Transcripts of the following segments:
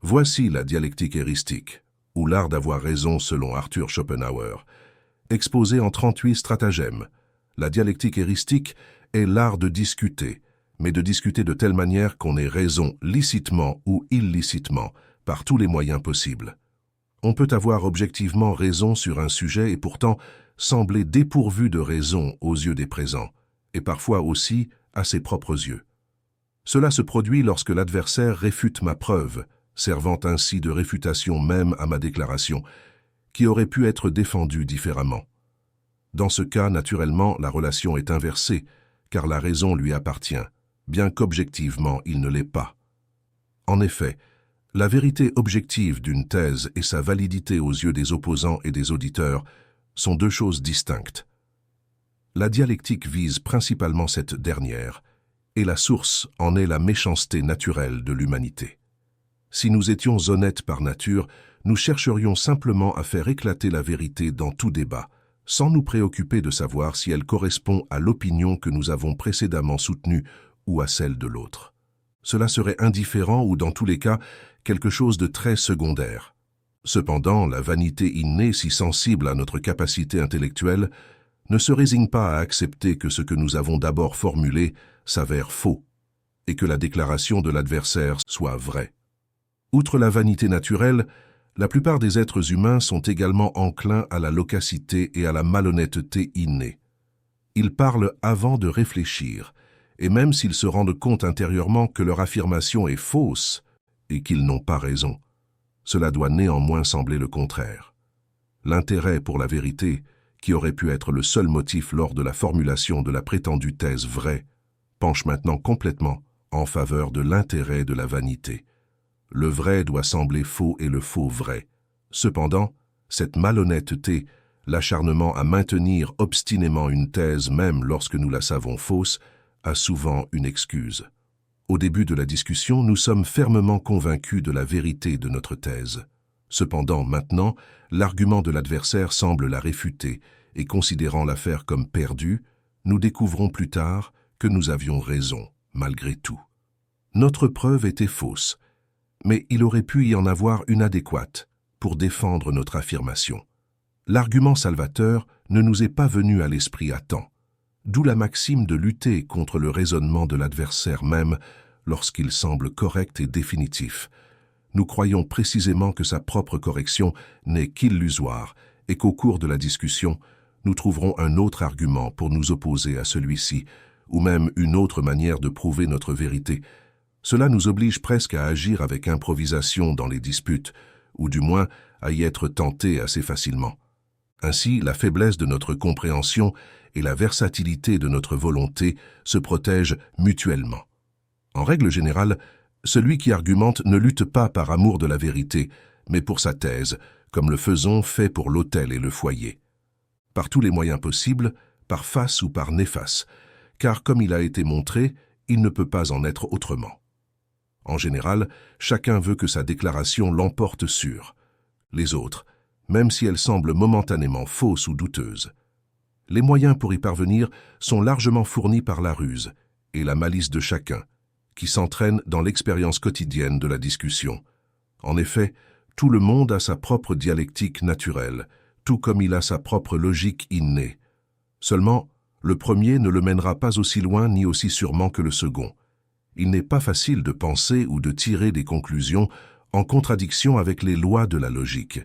Voici la dialectique heuristique, ou l'art d'avoir raison selon Arthur Schopenhauer. Exposé en 38 stratagèmes, la dialectique heuristique est l'art de discuter, mais de discuter de telle manière qu'on ait raison licitement ou illicitement, par tous les moyens possibles. On peut avoir objectivement raison sur un sujet et pourtant sembler dépourvu de raison aux yeux des présents, et parfois aussi à ses propres yeux. Cela se produit lorsque l'adversaire réfute ma preuve, servant ainsi de réfutation même à ma déclaration, qui aurait pu être défendue différemment. Dans ce cas, naturellement, la relation est inversée, car la raison lui appartient, bien qu'objectivement il ne l'est pas. En effet, la vérité objective d'une thèse et sa validité aux yeux des opposants et des auditeurs sont deux choses distinctes. La dialectique vise principalement cette dernière, et la source en est la méchanceté naturelle de l'humanité. Si nous étions honnêtes par nature, nous chercherions simplement à faire éclater la vérité dans tout débat, sans nous préoccuper de savoir si elle correspond à l'opinion que nous avons précédemment soutenue ou à celle de l'autre. Cela serait indifférent ou dans tous les cas quelque chose de très secondaire. Cependant, la vanité innée, si sensible à notre capacité intellectuelle, ne se résigne pas à accepter que ce que nous avons d'abord formulé s'avère faux, et que la déclaration de l'adversaire soit vraie. Outre la vanité naturelle, la plupart des êtres humains sont également enclins à la loquacité et à la malhonnêteté innée. Ils parlent avant de réfléchir, et même s'ils se rendent compte intérieurement que leur affirmation est fausse et qu'ils n'ont pas raison, cela doit néanmoins sembler le contraire. L'intérêt pour la vérité, qui aurait pu être le seul motif lors de la formulation de la prétendue thèse vraie, penche maintenant complètement en faveur de l'intérêt de la vanité. Le vrai doit sembler faux et le faux vrai. Cependant, cette malhonnêteté, l'acharnement à maintenir obstinément une thèse même lorsque nous la savons fausse, a souvent une excuse. Au début de la discussion, nous sommes fermement convaincus de la vérité de notre thèse. Cependant, maintenant, l'argument de l'adversaire semble la réfuter, et considérant l'affaire comme perdue, nous découvrons plus tard que nous avions raison, malgré tout. Notre preuve était fausse, mais il aurait pu y en avoir une adéquate pour défendre notre affirmation. L'argument salvateur ne nous est pas venu à l'esprit à temps, d'où la maxime de lutter contre le raisonnement de l'adversaire même lorsqu'il semble correct et définitif. Nous croyons précisément que sa propre correction n'est qu'illusoire et qu'au cours de la discussion, nous trouverons un autre argument pour nous opposer à celui-ci, ou même une autre manière de prouver notre vérité. Cela nous oblige presque à agir avec improvisation dans les disputes, ou du moins à y être tentés assez facilement. Ainsi, la faiblesse de notre compréhension et la versatilité de notre volonté se protègent mutuellement. En règle générale, celui qui argumente ne lutte pas par amour de la vérité, mais pour sa thèse, comme le faisons fait pour l'autel et le foyer. Par tous les moyens possibles, par face ou par néface, car comme il a été montré, il ne peut pas en être autrement. En général, chacun veut que sa déclaration l'emporte sur les autres, même si elle semble momentanément fausse ou douteuse. Les moyens pour y parvenir sont largement fournis par la ruse et la malice de chacun, qui s'entraîne dans l'expérience quotidienne de la discussion. En effet, tout le monde a sa propre dialectique naturelle, tout comme il a sa propre logique innée. Seulement, le premier ne le mènera pas aussi loin ni aussi sûrement que le second. Il n'est pas facile de penser ou de tirer des conclusions en contradiction avec les lois de la logique.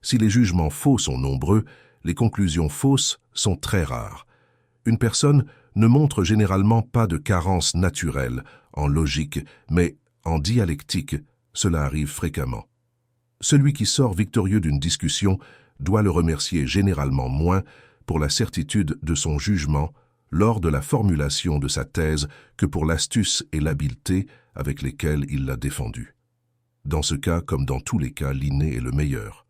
Si les jugements faux sont nombreux, les conclusions fausses sont très rares. Une personne ne montre généralement pas de carence naturelle en logique, mais en dialectique, cela arrive fréquemment. Celui qui sort victorieux d'une discussion doit le remercier généralement moins pour la certitude de son jugement lors de la formulation de sa thèse que pour l'astuce et l'habileté avec lesquelles il l'a défendue. Dans ce cas, comme dans tous les cas, l'inné est le meilleur.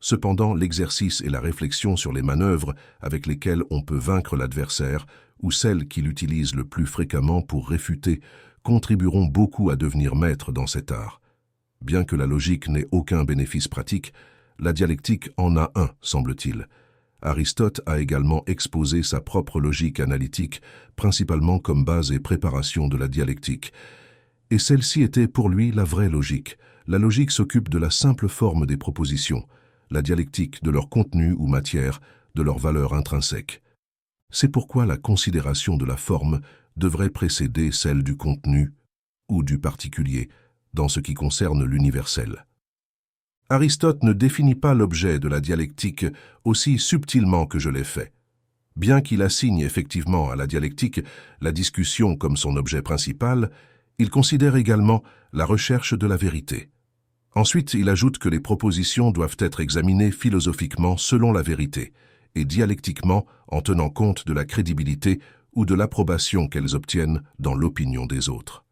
Cependant, l'exercice et la réflexion sur les manœuvres avec lesquelles on peut vaincre l'adversaire ou celles qu'il utilise le plus fréquemment pour réfuter contribueront beaucoup à devenir maître dans cet art. Bien que la logique n'ait aucun bénéfice pratique, la dialectique en a un, semble-t-il. Aristote a également exposé sa propre logique analytique, principalement comme base et préparation de la dialectique. Et celle-ci était pour lui la vraie logique. La logique s'occupe de la simple forme des propositions, la dialectique de leur contenu ou matière, de leur valeur intrinsèque. C'est pourquoi la considération de la forme devrait précéder celle du contenu ou du particulier dans ce qui concerne l'universel. Aristote ne définit pas l'objet de la dialectique aussi subtilement que je l'ai fait. Bien qu'il assigne effectivement à la dialectique la discussion comme son objet principal, il considère également la recherche de la vérité. Ensuite, il ajoute que les propositions doivent être examinées philosophiquement selon la vérité et dialectiquement en tenant compte de la crédibilité ou de l'approbation qu'elles obtiennent dans l'opinion des autres.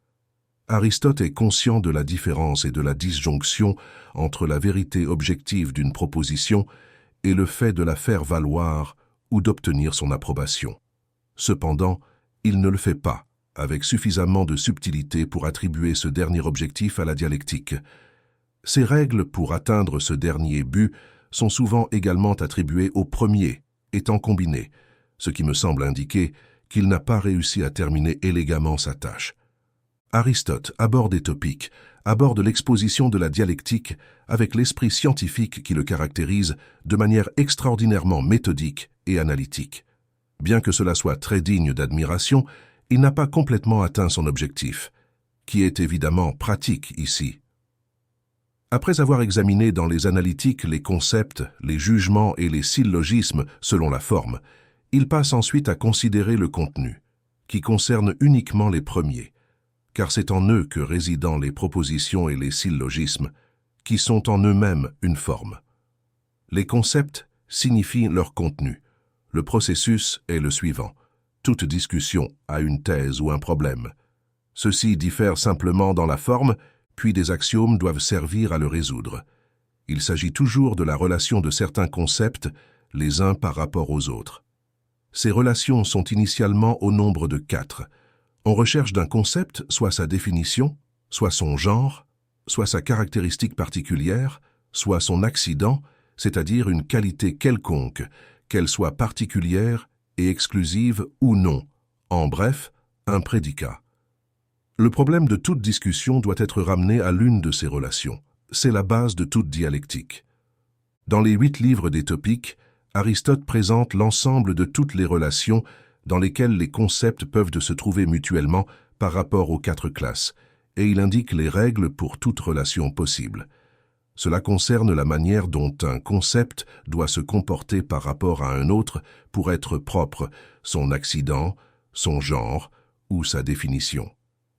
Aristote est conscient de la différence et de la disjonction entre la vérité objective d'une proposition et le fait de la faire valoir ou d'obtenir son approbation. Cependant, il ne le fait pas avec suffisamment de subtilité pour attribuer ce dernier objectif à la dialectique. Ces règles pour atteindre ce dernier but sont souvent également attribuées au premier, étant combinées, ce qui me semble indiquer qu'il n'a pas réussi à terminer élégamment sa tâche. Aristote aborde les topiques, aborde l'exposition de la dialectique avec l'esprit scientifique qui le caractérise de manière extraordinairement méthodique et analytique. Bien que cela soit très digne d'admiration, il n'a pas complètement atteint son objectif, qui est évidemment pratique ici. Après avoir examiné dans les analytiques les concepts, les jugements et les syllogismes selon la forme, il passe ensuite à considérer le contenu, qui concerne uniquement les premiers, car c'est en eux que résident les propositions et les syllogismes, qui sont en eux-mêmes une forme. Les concepts signifient leur contenu. Le processus est le suivant. Toute discussion a une thèse ou un problème. Ceux-ci diffèrent simplement dans la forme, puis des axiomes doivent servir à le résoudre. Il s'agit toujours de la relation de certains concepts, les uns par rapport aux autres. Ces relations sont initialement au nombre de 4. On recherche d'un concept soit sa définition, soit son genre, soit sa caractéristique particulière, soit son accident, c'est-à-dire une qualité quelconque, qu'elle soit particulière et exclusive ou non, en bref, un prédicat. Le problème de toute discussion doit être ramené à l'une de ces relations. C'est la base de toute dialectique. Dans les 8 livres des Topiques, Aristote présente l'ensemble de toutes les relations dans lesquelles les concepts peuvent se trouver mutuellement par rapport aux 4 classes, et il indique les règles pour toute relation possible. Cela concerne la manière dont un concept doit se comporter par rapport à un autre pour être propre, son accident, son genre ou sa définition.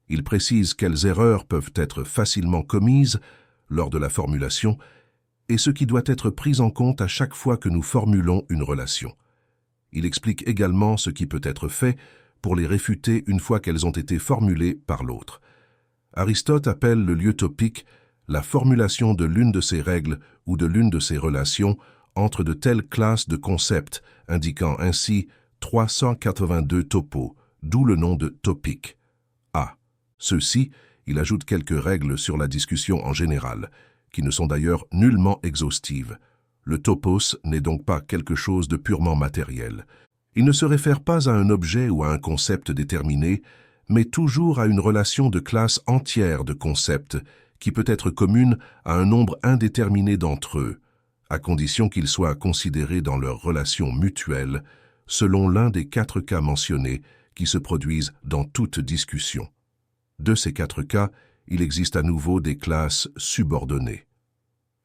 Il précise quelles erreurs peuvent être facilement commises lors de la formulation et ce qui doit être pris en compte à chaque fois que nous formulons une relation. Il explique également ce qui peut être fait pour les réfuter une fois qu'elles ont été formulées par l'autre. Aristote appelle le lieu topique la formulation de l'une de ces règles ou de l'une de ces relations entre de telles classes de concepts, indiquant ainsi 382 topos, d'où le nom de topique. A. Ceux-ci, il ajoute quelques règles sur la discussion en général, qui ne sont d'ailleurs nullement exhaustives. Le topos n'est donc pas quelque chose de purement matériel. Il ne se réfère pas à un objet ou à un concept déterminé, mais toujours à une relation de classe entière de concepts qui peut être commune à un nombre indéterminé d'entre eux, à condition qu'ils soient considérés dans leur relation mutuelle, selon l'un des 4 cas mentionnés qui se produisent dans toute discussion. De ces 4 cas, il existe à nouveau des classes subordonnées.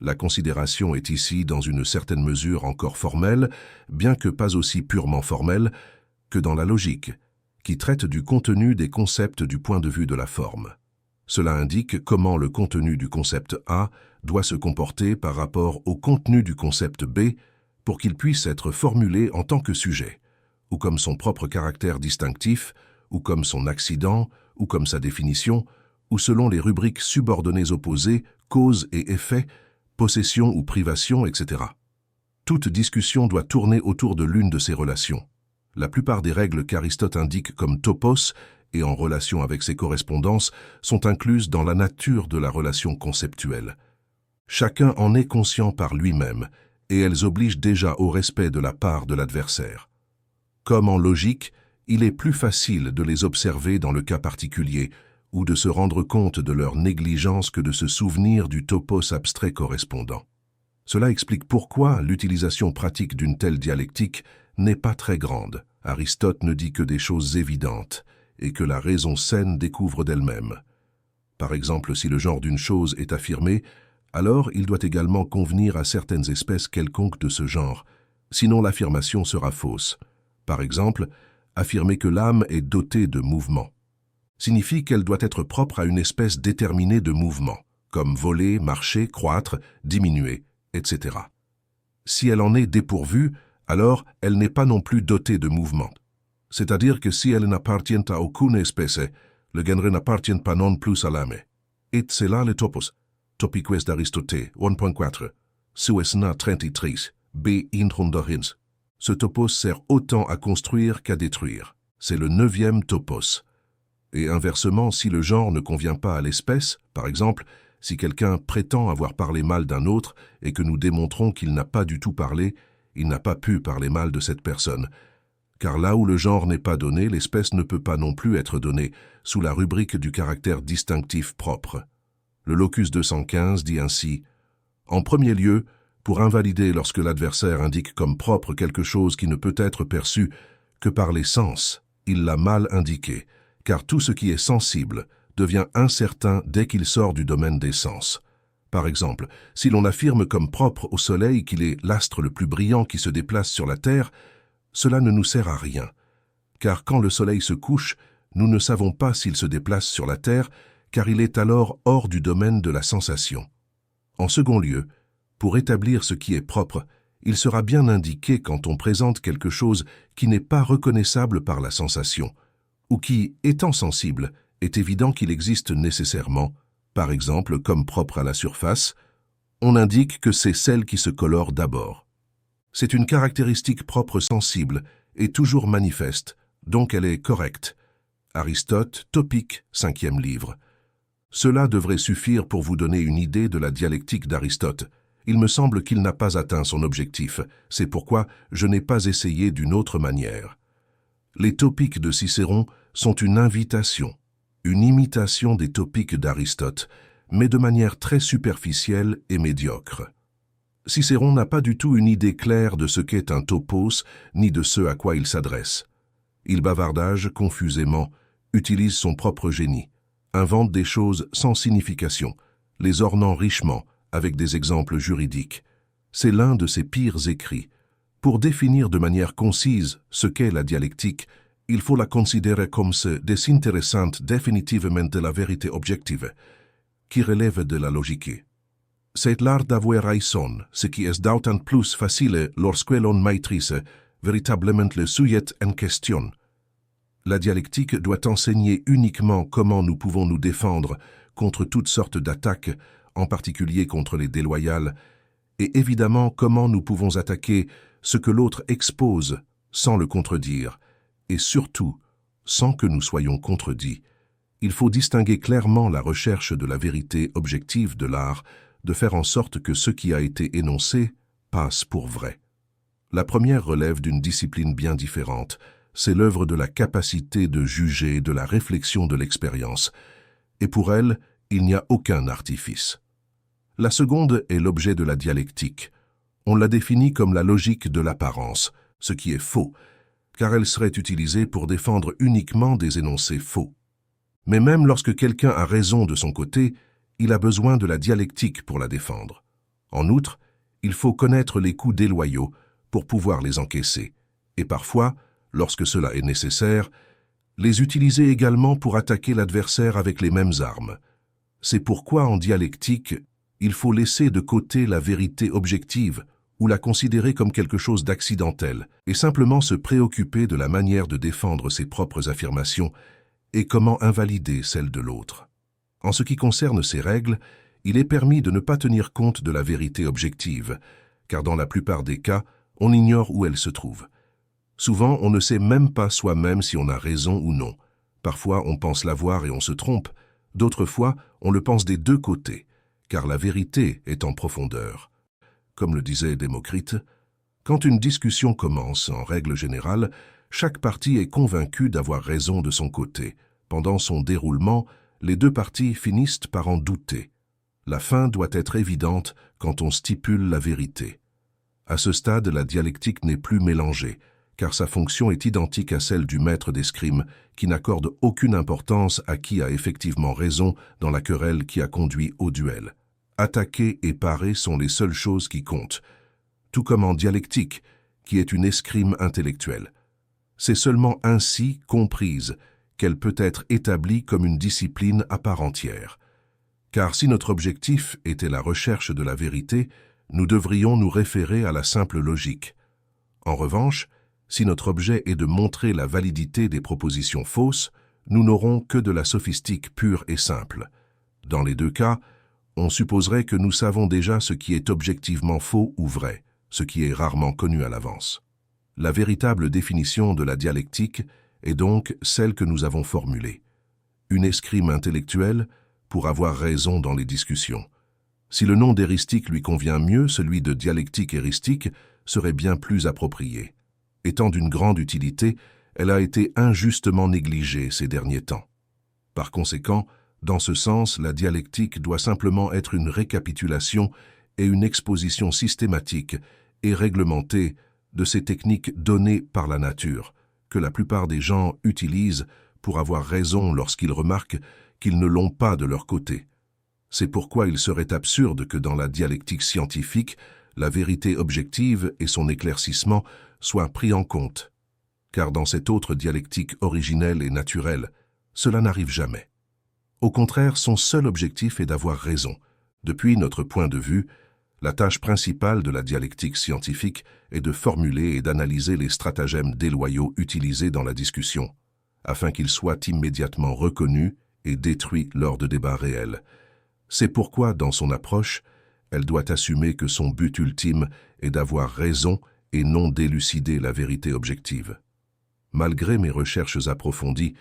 La considération est ici dans une certaine mesure encore formelle, bien que pas aussi purement formelle, que dans la logique, qui traite du contenu des concepts du point de vue de la forme. Cela indique comment le contenu du concept A doit se comporter par rapport au contenu du concept B pour qu'il puisse être formulé en tant que sujet, ou comme son propre caractère distinctif, ou comme son accident, ou comme sa définition, ou selon les rubriques subordonnées opposées, cause et effet, possession ou privation, etc. Toute discussion doit tourner autour de l'une de ces relations. La plupart des règles qu'Aristote indique comme topos et en relation avec ses correspondances sont incluses dans la nature de la relation conceptuelle. Chacun en est conscient par lui-même et elles obligent déjà au respect de la part de l'adversaire. Comme en logique, il est plus facile de les observer dans le cas particulier ou de se rendre compte de leur négligence que de se souvenir du topos abstrait correspondant. Cela explique pourquoi l'utilisation pratique d'une telle dialectique n'est pas très grande. Aristote ne dit que des choses évidentes, et que la raison saine découvre d'elle-même. Par exemple, si le genre d'une chose est affirmé, alors il doit également convenir à certaines espèces quelconques de ce genre, sinon l'affirmation sera fausse. Par exemple, affirmer que l'âme est dotée de mouvement signifie qu'elle doit être propre à une espèce déterminée de mouvement, comme voler, marcher, croître, diminuer, etc. Si elle en est dépourvue, alors elle n'est pas non plus dotée de mouvement. C'est-à-dire que si elle n'appartient à aucune espèce, le genre n'appartient pas non plus à l'âme. Et c'est là le topos. Topiques d'Aristote, 1.4, Suesna 33, B. Intrundorins. Ce topos sert autant à construire qu'à détruire. C'est le 9e topos. Et inversement, si le genre ne convient pas à l'espèce, par exemple, si quelqu'un prétend avoir parlé mal d'un autre et que nous démontrons qu'il n'a pas du tout parlé, il n'a pas pu parler mal de cette personne. Car là où le genre n'est pas donné, l'espèce ne peut pas non plus être donnée, sous la rubrique du caractère distinctif propre. Le locus 215 dit ainsi « En premier lieu, pour invalider lorsque l'adversaire indique comme propre quelque chose qui ne peut être perçu que par les sens, il l'a mal indiqué, car tout ce qui est sensible devient incertain dès qu'il sort du domaine des sens. Par exemple, si l'on affirme comme propre au Soleil qu'il est l'astre le plus brillant qui se déplace sur la Terre, cela ne nous sert à rien, car quand le Soleil se couche, nous ne savons pas s'il se déplace sur la Terre, car il est alors hors du domaine de la sensation. En second lieu, pour établir ce qui est propre, il sera bien indiqué quand on présente quelque chose qui n'est pas reconnaissable par la sensation, ou qui, étant sensible, est évident qu'il existe nécessairement, par exemple comme propre à la surface, on indique que c'est celle qui se colore d'abord. C'est une caractéristique propre sensible et toujours manifeste, donc elle est correcte. Aristote, Topique, 5e livre. Cela devrait suffire pour vous donner une idée de la dialectique d'Aristote. Il me semble qu'il n'a pas atteint son objectif, c'est pourquoi je n'ai pas essayé d'une autre manière. Les topiques de Cicéron sont une invitation, une imitation des topiques d'Aristote, mais de manière très superficielle et médiocre. Cicéron n'a pas du tout une idée claire de ce qu'est un topos, ni de ce à quoi il s'adresse. Il bavardage confusément, utilise son propre génie, invente des choses sans signification, les ornant richement avec des exemples juridiques. C'est l'un de ses pires écrits. Pour définir de manière concise ce qu'est la dialectique, il faut la considérer comme se désintéressant définitivement de la vérité objective, qui relève de la logique. C'est l'art d'avoir raison, ce qui est d'autant plus facile lorsque l'on maîtrise véritablement le sujet en question. La dialectique doit enseigner uniquement comment nous pouvons nous défendre contre toutes sortes d'attaques, en particulier contre les déloyales, et évidemment comment nous pouvons attaquer ce que l'autre expose sans le contredire, et surtout sans que nous soyons contredits. Il faut distinguer clairement la recherche de la vérité objective de l'art, de faire en sorte que ce qui a été énoncé passe pour vrai. La première relève d'une discipline bien différente, c'est l'œuvre de la capacité de juger, de la réflexion de l'expérience, et pour elle, il n'y a aucun artifice. La seconde est l'objet de la dialectique. On la définit comme la logique de l'apparence, ce qui est faux, car elle serait utilisée pour défendre uniquement des énoncés faux. Mais même lorsque quelqu'un a raison de son côté, il a besoin de la dialectique pour la défendre. En outre, il faut connaître les coups déloyaux pour pouvoir les encaisser, et parfois, lorsque cela est nécessaire, les utiliser également pour attaquer l'adversaire avec les mêmes armes. C'est pourquoi en dialectique, il faut laisser de côté la vérité objective ou la considérer comme quelque chose d'accidentel et simplement se préoccuper de la manière de défendre ses propres affirmations et comment invalider celles de l'autre. En ce qui concerne ces règles, il est permis de ne pas tenir compte de la vérité objective, car dans la plupart des cas, on ignore où elle se trouve. Souvent, on ne sait même pas soi-même si on a raison ou non. Parfois, on pense l'avoir et on se trompe. D'autres fois, on le pense des deux côtés, car la vérité est en profondeur. Comme le disait Démocrite, quand une discussion commence, en règle générale, chaque partie est convaincue d'avoir raison de son côté. Pendant son déroulement, les deux parties finissent par en douter. La fin doit être évidente quand on stipule la vérité. À ce stade, la dialectique n'est plus mélangée, car sa fonction est identique à celle du maître d'escrime, qui n'accorde aucune importance à qui a effectivement raison dans la querelle qui a conduit au duel. Attaquer et parer sont les seules choses qui comptent, tout comme en dialectique, qui est une escrime intellectuelle. C'est seulement ainsi comprise qu'elle peut être établie comme une discipline à part entière. Car si notre objectif était la recherche de la vérité, nous devrions nous référer à la simple logique. En revanche, si notre objet est de montrer la validité des propositions fausses, nous n'aurons que de la sophistique pure et simple. Dans les deux cas, on supposerait que nous savons déjà ce qui est objectivement faux ou vrai, ce qui est rarement connu à l'avance. La véritable définition de la dialectique est donc celle que nous avons formulée. Une escrime intellectuelle pour avoir raison dans les discussions. Si le nom d'éristique lui convient mieux, celui de dialectique éristique serait bien plus approprié. Étant d'une grande utilité, elle a été injustement négligée ces derniers temps. Par conséquent, dans ce sens, la dialectique doit simplement être une récapitulation et une exposition systématique et réglementée de ces techniques données par la nature, que la plupart des gens utilisent pour avoir raison lorsqu'ils remarquent qu'ils ne l'ont pas de leur côté. C'est pourquoi il serait absurde que dans la dialectique scientifique, la vérité objective et son éclaircissement soient pris en compte. Car dans cette autre dialectique originelle et naturelle, cela n'arrive jamais. Au contraire, son seul objectif est d'avoir raison. Depuis notre point de vue, la tâche principale de la dialectique scientifique est de formuler et d'analyser les stratagèmes déloyaux utilisés dans la discussion, afin qu'ils soient immédiatement reconnus et détruits lors de débats réels. C'est pourquoi, dans son approche, elle doit assumer que son but ultime est d'avoir raison et non d'élucider la vérité objective. Malgré mes recherches approfondies,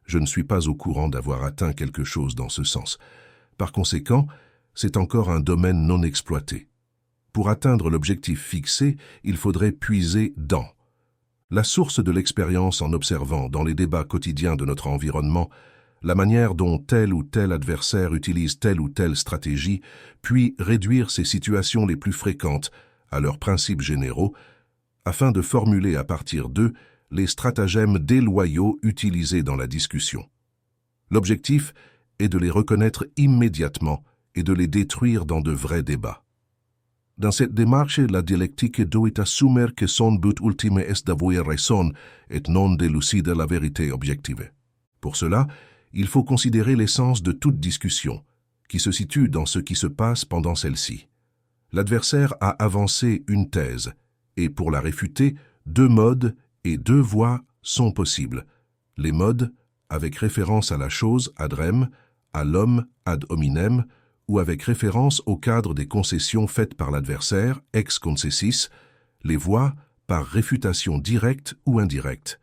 je ne suis pas au courant d'avoir atteint quelque chose dans ce sens. Par conséquent, c'est encore un domaine non exploité. Pour atteindre l'objectif fixé, il faudrait puiser dans la source de l'expérience en observant, dans les débats quotidiens de notre environnement, la manière dont tel ou tel adversaire utilise telle ou telle stratégie, puis réduire ces situations les plus fréquentes à leurs principes généraux, afin de formuler à partir d'eux les stratagèmes déloyaux utilisés dans la discussion. L'objectif est de les reconnaître immédiatement et de les détruire dans de vrais débats. Dans cette démarche, la dialectique doit assumer que son but ultime est d'avoir raison et non d'élucider la vérité objective. Pour cela, il faut considérer l'essence de toute discussion, qui se situe dans ce qui se passe pendant celle-ci. L'adversaire a avancé une thèse, et pour la réfuter, deux modes et deux voies sont possibles. Les modes, avec référence à la chose ad rem, à l'homme ad hominem, ou avec référence au cadre des concessions faites par l'adversaire, ex concessis, les voies par réfutation directe ou indirecte.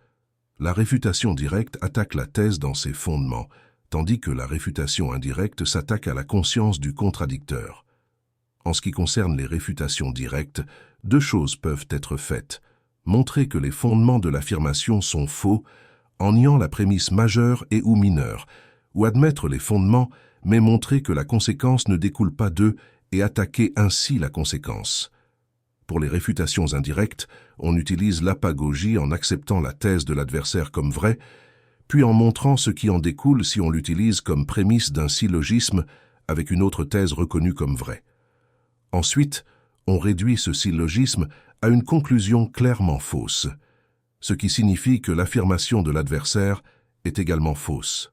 La réfutation directe attaque la thèse dans ses fondements, tandis que la réfutation indirecte s'attaque à la conscience du contradicteur. En ce qui concerne les réfutations directes, deux choses peuvent être faites. Montrer que les fondements de l'affirmation sont faux, en niant la prémisse majeure et ou mineure, ou admettre les fondements, mais montrer que la conséquence ne découle pas d'eux et attaquer ainsi la conséquence. Pour les réfutations indirectes, on utilise l'apagogie en acceptant la thèse de l'adversaire comme vraie, puis en montrant ce qui en découle si on l'utilise comme prémisse d'un syllogisme avec une autre thèse reconnue comme vraie. Ensuite, on réduit ce syllogisme à une conclusion clairement fausse, ce qui signifie que l'affirmation de l'adversaire est également fausse.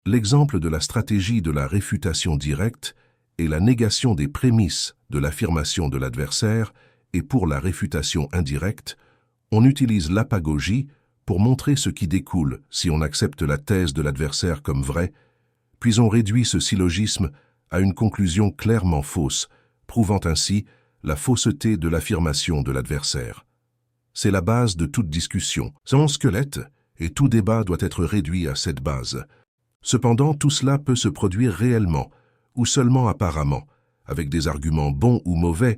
L'exemple de la stratégie de la réfutation directe est la négation des prémices de l'affirmation de l'adversaire, et pour la réfutation indirecte, on utilise l'apagogie pour montrer ce qui découle si on accepte la thèse de l'adversaire comme vraie, puis on réduit ce syllogisme à une conclusion clairement fausse, prouvant ainsi la fausseté de l'affirmation de l'adversaire. C'est la base de toute discussion, son squelette, et tout débat doit être réduit à cette base. Cependant, tout cela peut se produire réellement, ou seulement apparemment, avec des arguments bons ou mauvais,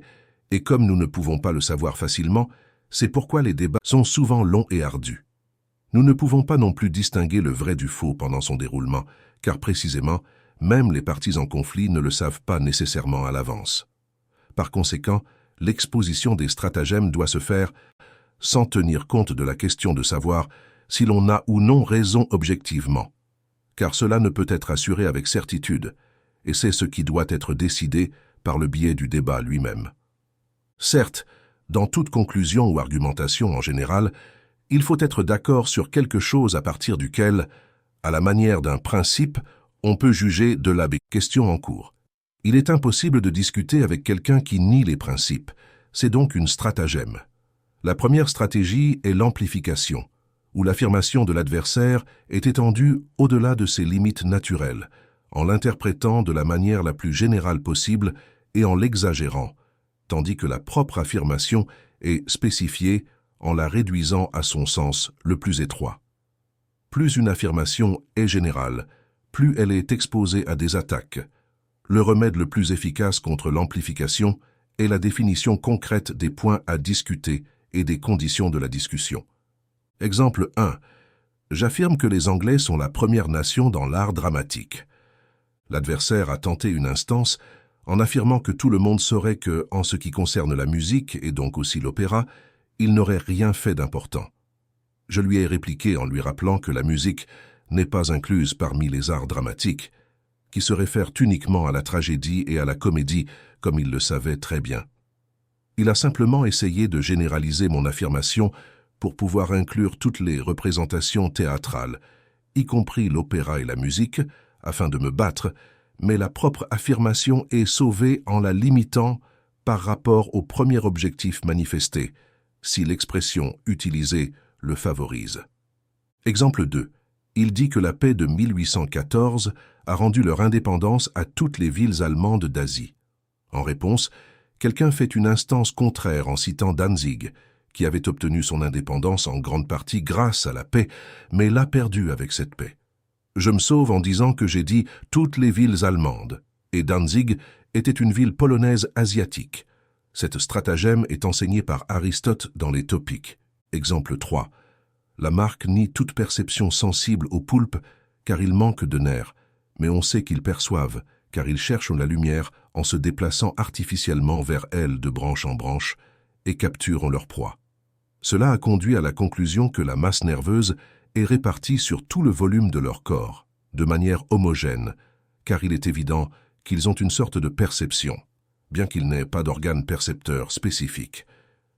et comme nous ne pouvons pas le savoir facilement, c'est pourquoi les débats sont souvent longs et ardus. Nous ne pouvons pas non plus distinguer le vrai du faux pendant son déroulement, car précisément, même les parties en conflit ne le savent pas nécessairement à l'avance. Par conséquent, l'exposition des stratagèmes doit se faire sans tenir compte de la question de savoir si l'on a ou non raison objectivement, car cela ne peut être assuré avec certitude, et c'est ce qui doit être décidé par le biais du débat lui-même. Certes, dans toute conclusion ou argumentation en général, il faut être d'accord sur quelque chose à partir duquel, à la manière d'un principe, on peut juger de la question en cours. Il est impossible de discuter avec quelqu'un qui nie les principes, c'est donc une stratagème. La première stratégie est l'amplification, où l'affirmation de l'adversaire est étendue au-delà de ses limites naturelles, en l'interprétant de la manière la plus générale possible et en l'exagérant, tandis que la propre affirmation est spécifiée en la réduisant à son sens le plus étroit. Plus une affirmation est générale, plus elle est exposée à des attaques. Le remède le plus efficace contre l'amplification est la définition concrète des points à discuter et des conditions de la discussion. Exemple 1. J'affirme que les Anglais sont la première nation dans l'art dramatique. L'adversaire a tenté une instance en affirmant que tout le monde saurait que, en ce qui concerne la musique et donc aussi l'opéra, il n'aurait rien fait d'important. Je lui ai répliqué en lui rappelant que la musique n'est pas incluse parmi les arts dramatiques, qui se réfèrent uniquement à la tragédie et à la comédie, comme il le savait très bien. Il a simplement essayé de généraliser mon affirmation pour pouvoir inclure toutes les représentations théâtrales, y compris l'opéra et la musique, afin de me battre, mais la propre affirmation est sauvée en la limitant par rapport au premier objectif manifesté, si l'expression utilisée le favorise. Exemple 2. Il dit que la paix de 1814 a rendu leur indépendance à toutes les villes allemandes d'Asie. En réponse, quelqu'un fait une instance contraire en citant Danzig, qui avait obtenu son indépendance en grande partie grâce à la paix, mais l'a perdue avec cette paix. Je me sauve en disant que j'ai dit « toutes les villes allemandes » et Danzig était une ville polonaise asiatique. Cette stratagème est enseignée par Aristote dans les Topiques. Exemple 3. Lamarck nie toute perception sensible aux poulpes car ils manquent de nerfs, mais on sait qu'ils perçoivent car ils cherchent la lumière en se déplaçant artificiellement vers elles de branche en branche et capturent leur proie. Cela a conduit à la conclusion que la masse nerveuse est répartie sur tout le volume de leur corps, de manière homogène, car il est évident qu'ils ont une sorte de perception, bien qu'ils n'aient pas d'organe percepteur spécifique.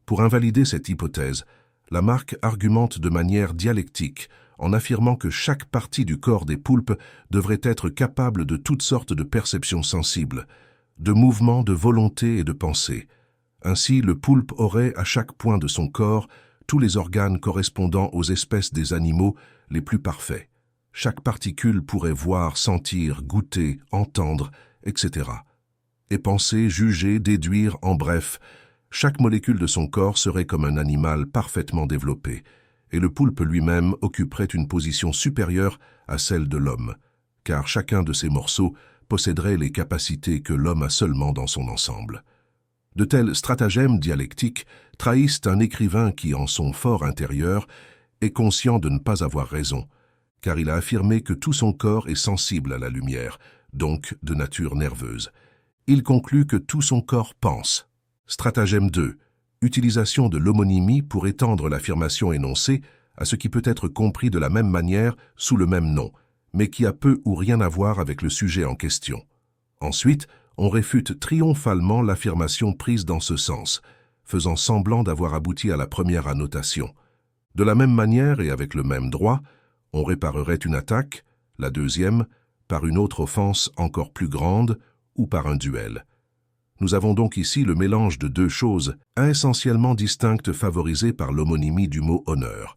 Pour invalider cette hypothèse, Lamarck argumente de manière dialectique en affirmant que chaque partie du corps des poulpes devrait être capable de toutes sortes de perceptions sensibles, de mouvements, de volonté et de pensée. Ainsi, le poulpe aurait à chaque point de son corps tous les organes correspondant aux espèces des animaux les plus parfaits. Chaque particule pourrait voir, sentir, goûter, entendre, etc. Et penser, juger, déduire, en bref, chaque molécule de son corps serait comme un animal parfaitement développé, et le poulpe lui-même occuperait une position supérieure à celle de l'homme, car chacun de ces morceaux posséderait les capacités que l'homme a seulement dans son ensemble. De tels stratagèmes dialectiques trahissent un écrivain qui, en son fort intérieur, est conscient de ne pas avoir raison, car il a affirmé que tout son corps est sensible à la lumière, donc de nature nerveuse. Il conclut que tout son corps pense. Stratagème 2. Utilisation de l'homonymie pour étendre l'affirmation énoncée à ce qui peut être compris de la même manière sous le même nom, mais qui a peu ou rien à voir avec le sujet en question. Ensuite, on réfute triomphalement l'affirmation prise dans ce sens, faisant semblant d'avoir abouti à la première annotation. De la même manière et avec le même droit, on réparerait une attaque, la deuxième, par une autre offense encore plus grande ou par un duel. Nous avons donc ici le mélange de deux choses essentiellement distinctes favorisées par l'homonymie du mot « honneur »,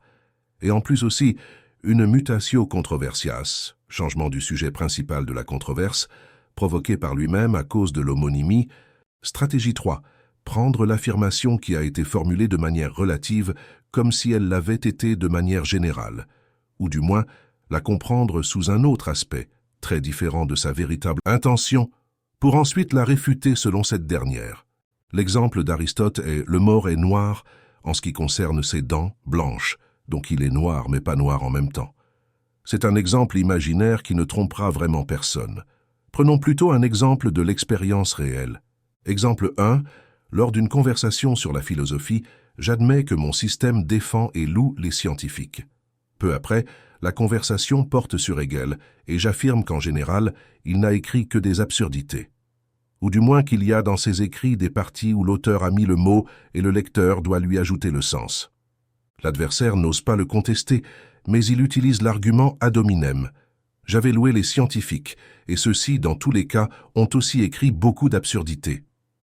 et en plus aussi une mutatio controversias, changement du sujet principal de la controverse, provoqué par lui-même à cause de l'homonymie. Stratégie 3. Prendre l'affirmation qui a été formulée de manière relative comme si elle l'avait été de manière générale, ou du moins la comprendre sous un autre aspect, très différent de sa véritable intention, pour ensuite la réfuter selon cette dernière. L'exemple d'Aristote est « le mort est noir en ce qui concerne ses dents blanches, donc il est noir mais pas noir en même temps ». C'est un exemple imaginaire qui ne trompera vraiment personne. Prenons plutôt un exemple de l'expérience réelle. Exemple 1. Lors d'une conversation sur la philosophie, j'admets que mon système défend et loue les scientifiques. Peu après, la conversation porte sur Hegel et j'affirme qu'en général, il n'a écrit que des absurdités. Ou du moins qu'il y a dans ses écrits des parties où l'auteur a mis le mot et le lecteur doit lui ajouter le sens. L'adversaire n'ose pas le contester, mais il utilise l'argument ad hominem. J'avais loué les scientifiques, et ceux-ci, dans tous les cas, ont aussi écrit beaucoup d'absurdités.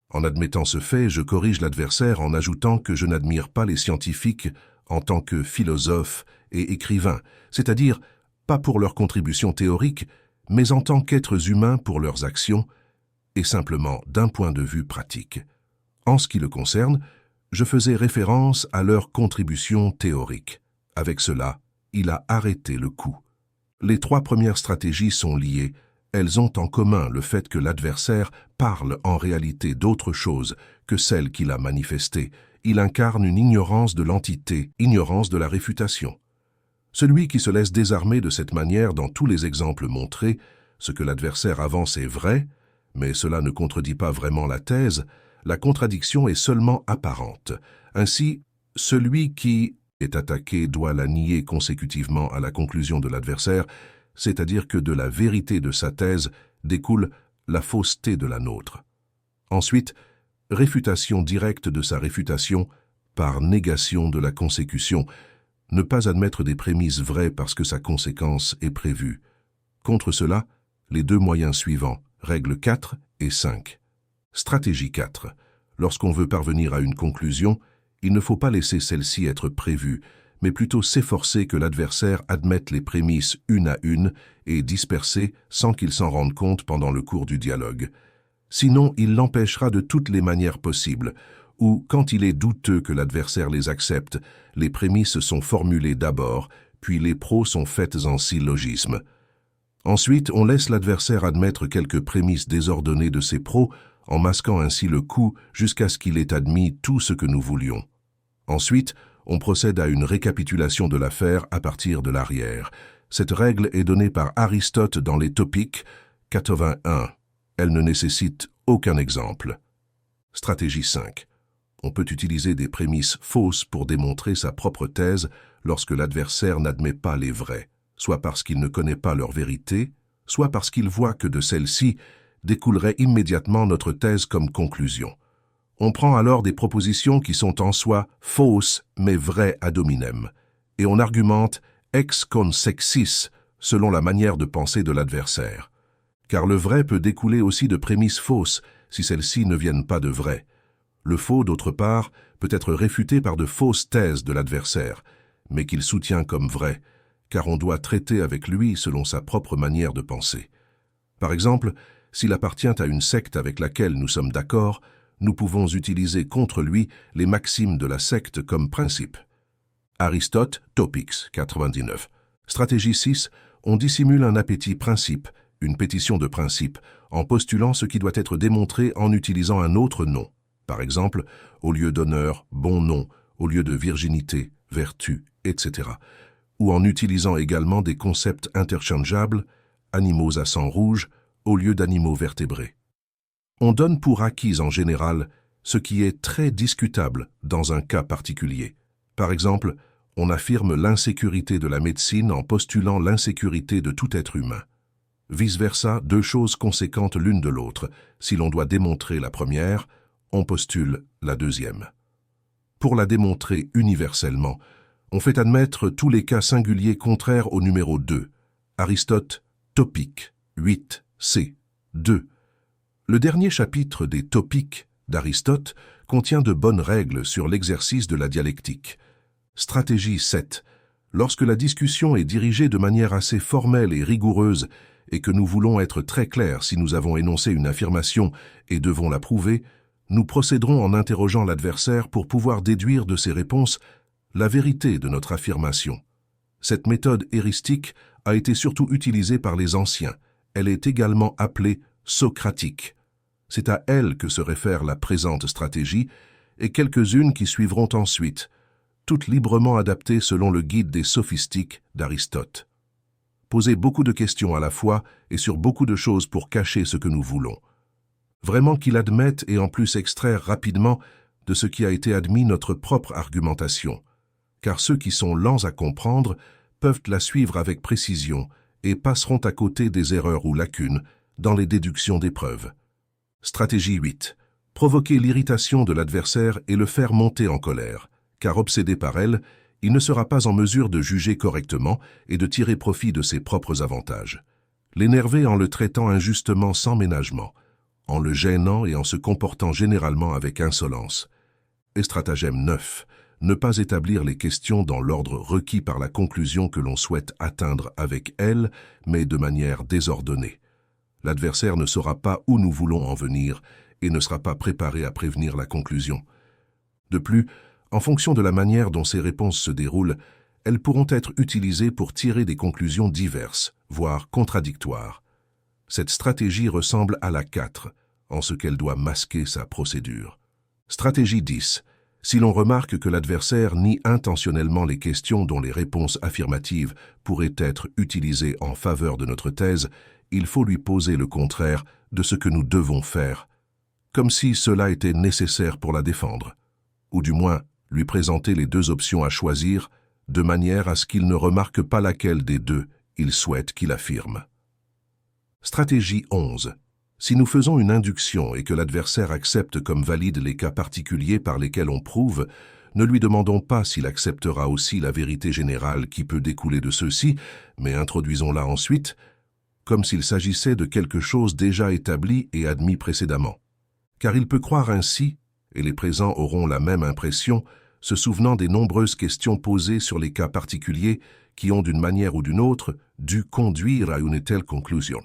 En admettant ce fait, je corrige l'adversaire en ajoutant que je n'admire pas les scientifiques en tant que philosophes et écrivains, c'est-à-dire pas pour leurs contributions théoriques, mais en tant qu'êtres humains pour leurs actions, et simplement d'un point de vue pratique. En ce qui le concerne, je faisais référence à leurs contributions théoriques. Avec cela, il a arrêté le coup. Les 3 premières stratégies sont liées. Elles ont en commun le fait que l'adversaire parle en réalité d'autre chose que celle qu'il a manifestée. Il incarne une ignorance de l'entité, ignorance de la réfutation. Celui qui se laisse désarmer de cette manière dans tous les exemples montrés, ce que l'adversaire avance est vrai, mais cela ne contredit pas vraiment la thèse, la contradiction est seulement apparente. Ainsi, celui qui est attaqué doit la nier consécutivement à la conclusion de l'adversaire, c'est-à-dire que de la vérité de sa thèse découle la fausseté de la nôtre. Ensuite, réfutation directe de sa réfutation par négation de la consécution, ne pas admettre des prémices vraies parce que sa conséquence est prévue. Contre cela, les 2 moyens suivants, règles 4 et 5. Stratégie 4. Lorsqu'on veut parvenir à une conclusion, il ne faut pas laisser celle-ci être prévue, mais plutôt s'efforcer que l'adversaire admette les prémices une à une et disperser sans qu'il s'en rende compte pendant le cours du dialogue. Sinon, il l'empêchera de toutes les manières possibles, ou quand il est douteux que l'adversaire les accepte, les prémices sont formulées d'abord, puis les pros sont faites en syllogisme. Ensuite, on laisse l'adversaire admettre quelques prémices désordonnées de ses pros, en masquant ainsi le coup jusqu'à ce qu'il ait admis tout ce que nous voulions. Ensuite, on procède à une récapitulation de l'affaire à partir de l'arrière. Cette règle est donnée par Aristote dans les Topiques 81. Elle ne nécessite aucun exemple. Stratégie 5. On peut utiliser des prémices fausses pour démontrer sa propre thèse lorsque l'adversaire n'admet pas les vraies, soit parce qu'il ne connaît pas leur vérité, soit parce qu'il voit que de celle-ci découlerait immédiatement notre thèse comme conclusion. On prend alors des propositions qui sont en soi fausses mais vraies ad hominem, et on argumente ex consexis selon la manière de penser de l'adversaire. Car le vrai peut découler aussi de prémices fausses si celles-ci ne viennent pas de vrai. Le faux, d'autre part, peut être réfuté par de fausses thèses de l'adversaire, mais qu'il soutient comme vraies, car on doit traiter avec lui selon sa propre manière de penser. Par exemple, s'il appartient à une secte avec laquelle nous sommes d'accord, nous pouvons utiliser contre lui les maximes de la secte comme principe. Aristote, Topics, 99. Stratégie 6. On dissimule un appétit principe, une pétition de principe, en postulant ce qui doit être démontré en utilisant un autre nom. Par exemple, au lieu d'honneur, bon nom, au lieu de virginité, vertu, etc. Ou en utilisant également des concepts interchangeables, animaux à sang rouge, au lieu d'animaux vertébrés. On donne pour acquis en général ce qui est très discutable dans un cas particulier. Par exemple, on affirme l'insécurité de la médecine en postulant l'insécurité de tout être humain. Vice-versa, 2 choses conséquentes l'une de l'autre. Si l'on doit démontrer la première, on postule la deuxième. Pour la démontrer universellement, on fait admettre tous les cas singuliers contraires au numéro 2. Aristote, Topiques, 8, C, 2. Le dernier chapitre des Topiques d'Aristote contient de bonnes règles sur l'exercice de la dialectique. Stratégie 7. Lorsque la discussion est dirigée de manière assez formelle et rigoureuse et que nous voulons être très clairs si nous avons énoncé une affirmation et devons la prouver, nous procéderons en interrogeant l'adversaire pour pouvoir déduire de ses réponses la vérité de notre affirmation. Cette méthode heuristique a été surtout utilisée par les anciens. Elle est également appelée socratique. C'est à elle que se réfère la présente stratégie et quelques-unes qui suivront ensuite, toutes librement adaptées selon le guide des sophistiques d'Aristote. poser beaucoup de questions à la fois et sur beaucoup de choses pour cacher ce que nous voulons. Vraiment qu'il admette et en plus extraire rapidement de ce qui a été admis notre propre argumentation, car ceux qui sont lents à comprendre peuvent la suivre avec précision et passeront à côté des erreurs ou lacunes dans les déductions des preuves. Stratégie 8. Provoquer l'irritation de l'adversaire et le faire monter en colère, car obsédé par elle, il ne sera pas en mesure de juger correctement et de tirer profit de ses propres avantages. L'énerver en le traitant injustement sans ménagement, en le gênant et en se comportant généralement avec insolence. Et stratagème 9. Ne pas établir les questions dans l'ordre requis par la conclusion que l'on souhaite atteindre avec elle, mais de manière désordonnée. L'adversaire ne saura pas où nous voulons en venir et ne sera pas préparé à prévenir la conclusion. De plus, en fonction de la manière dont ces réponses se déroulent, elles pourront être utilisées pour tirer des conclusions diverses, voire contradictoires. Cette stratégie ressemble à la 4, en ce qu'elle doit masquer sa procédure. Stratégie 10. Si l'on remarque que l'adversaire nie intentionnellement les questions dont les réponses affirmatives pourraient être utilisées en faveur de notre thèse, il faut lui poser le contraire de ce que nous devons faire, comme si cela était nécessaire pour la défendre, ou du moins lui présenter les deux options à choisir de manière à ce qu'il ne remarque pas laquelle des deux il souhaite qu'il affirme. Stratégie 11. Si nous faisons une induction et que l'adversaire accepte comme valide les cas particuliers par lesquels on prouve, ne lui demandons pas s'il acceptera aussi la vérité générale qui peut découler de ceux-ci, mais introduisons-la ensuite, comme s'il s'agissait de quelque chose déjà établi et admis précédemment. Car il peut croire ainsi, et les présents auront la même impression, se souvenant des nombreuses questions posées sur les cas particuliers qui ont d'une manière ou d'une autre dû conduire à une telle conclusion.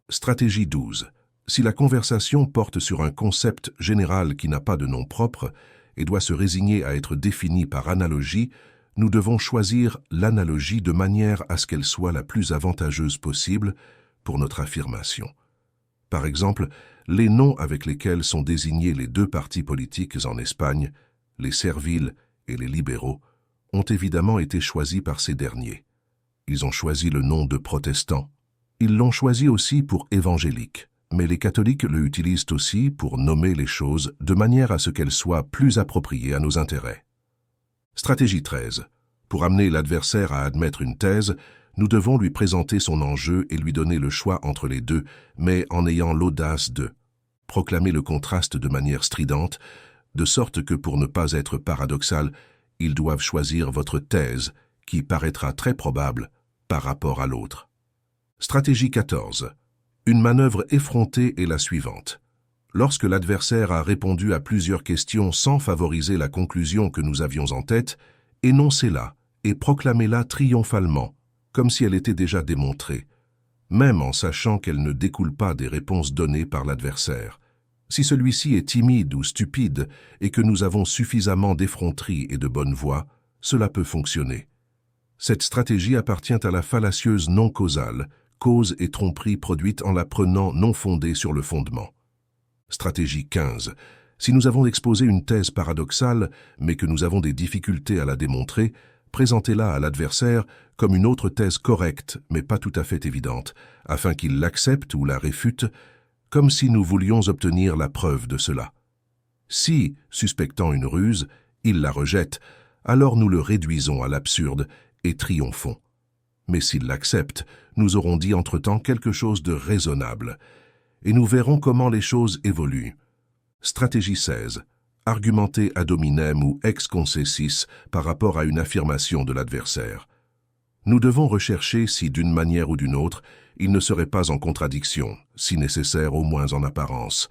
Stratégie 12. Si la conversation porte sur un concept général qui n'a pas de nom propre et doit se résigner à être défini par analogie, nous devons choisir l'analogie de manière à ce qu'elle soit la plus avantageuse possible pour notre affirmation. Par exemple, les noms avec lesquels sont désignés les deux partis politiques en Espagne, les serviles et les libéraux, ont évidemment été choisis par ces derniers. Ils ont choisi le nom de protestants. Ils l'ont choisi aussi pour évangélique, mais les catholiques le utilisent aussi pour nommer les choses de manière à ce qu'elles soient plus appropriées à nos intérêts. Stratégie 13. Pour amener l'adversaire à admettre une thèse, nous devons lui présenter son enjeu et lui donner le choix entre les deux, mais en ayant l'audace de proclamer le contraste de manière stridente, de sorte que pour ne pas être paradoxal, ils doivent choisir votre thèse, qui paraîtra très probable par rapport à l'autre. Stratégie 14. Une manœuvre effrontée est la suivante. Lorsque l'adversaire a répondu à plusieurs questions sans favoriser la conclusion que nous avions en tête, énoncez-la et proclamez-la triomphalement, comme si elle était déjà démontrée, même en sachant qu'elle ne découle pas des réponses données par l'adversaire. Si celui-ci est timide ou stupide et que nous avons suffisamment d'effronterie et de bonne foi, cela peut fonctionner. Cette stratégie appartient à la fallacieuse non causale, cause et tromperie produite en la prenant non fondée sur le fondement. Stratégie 15. Si nous avons exposé une thèse paradoxale, mais que nous avons des difficultés à la démontrer, présentez-la à l'adversaire comme une autre thèse correcte, mais pas tout à fait évidente, afin qu'il l'accepte ou la réfute, comme si nous voulions obtenir la preuve de cela. Si, suspectant une ruse, il la rejette, alors nous le réduisons à l'absurde et triomphons. Mais s'il l'accepte, nous aurons dit entre-temps quelque chose de raisonnable, et nous verrons comment les choses évoluent. Stratégie 16. Argumenter ad hominem ou ex concessis par rapport à une affirmation de l'adversaire. Nous devons rechercher si, d'une manière ou d'une autre, il ne serait pas en contradiction, si nécessaire au moins en apparence,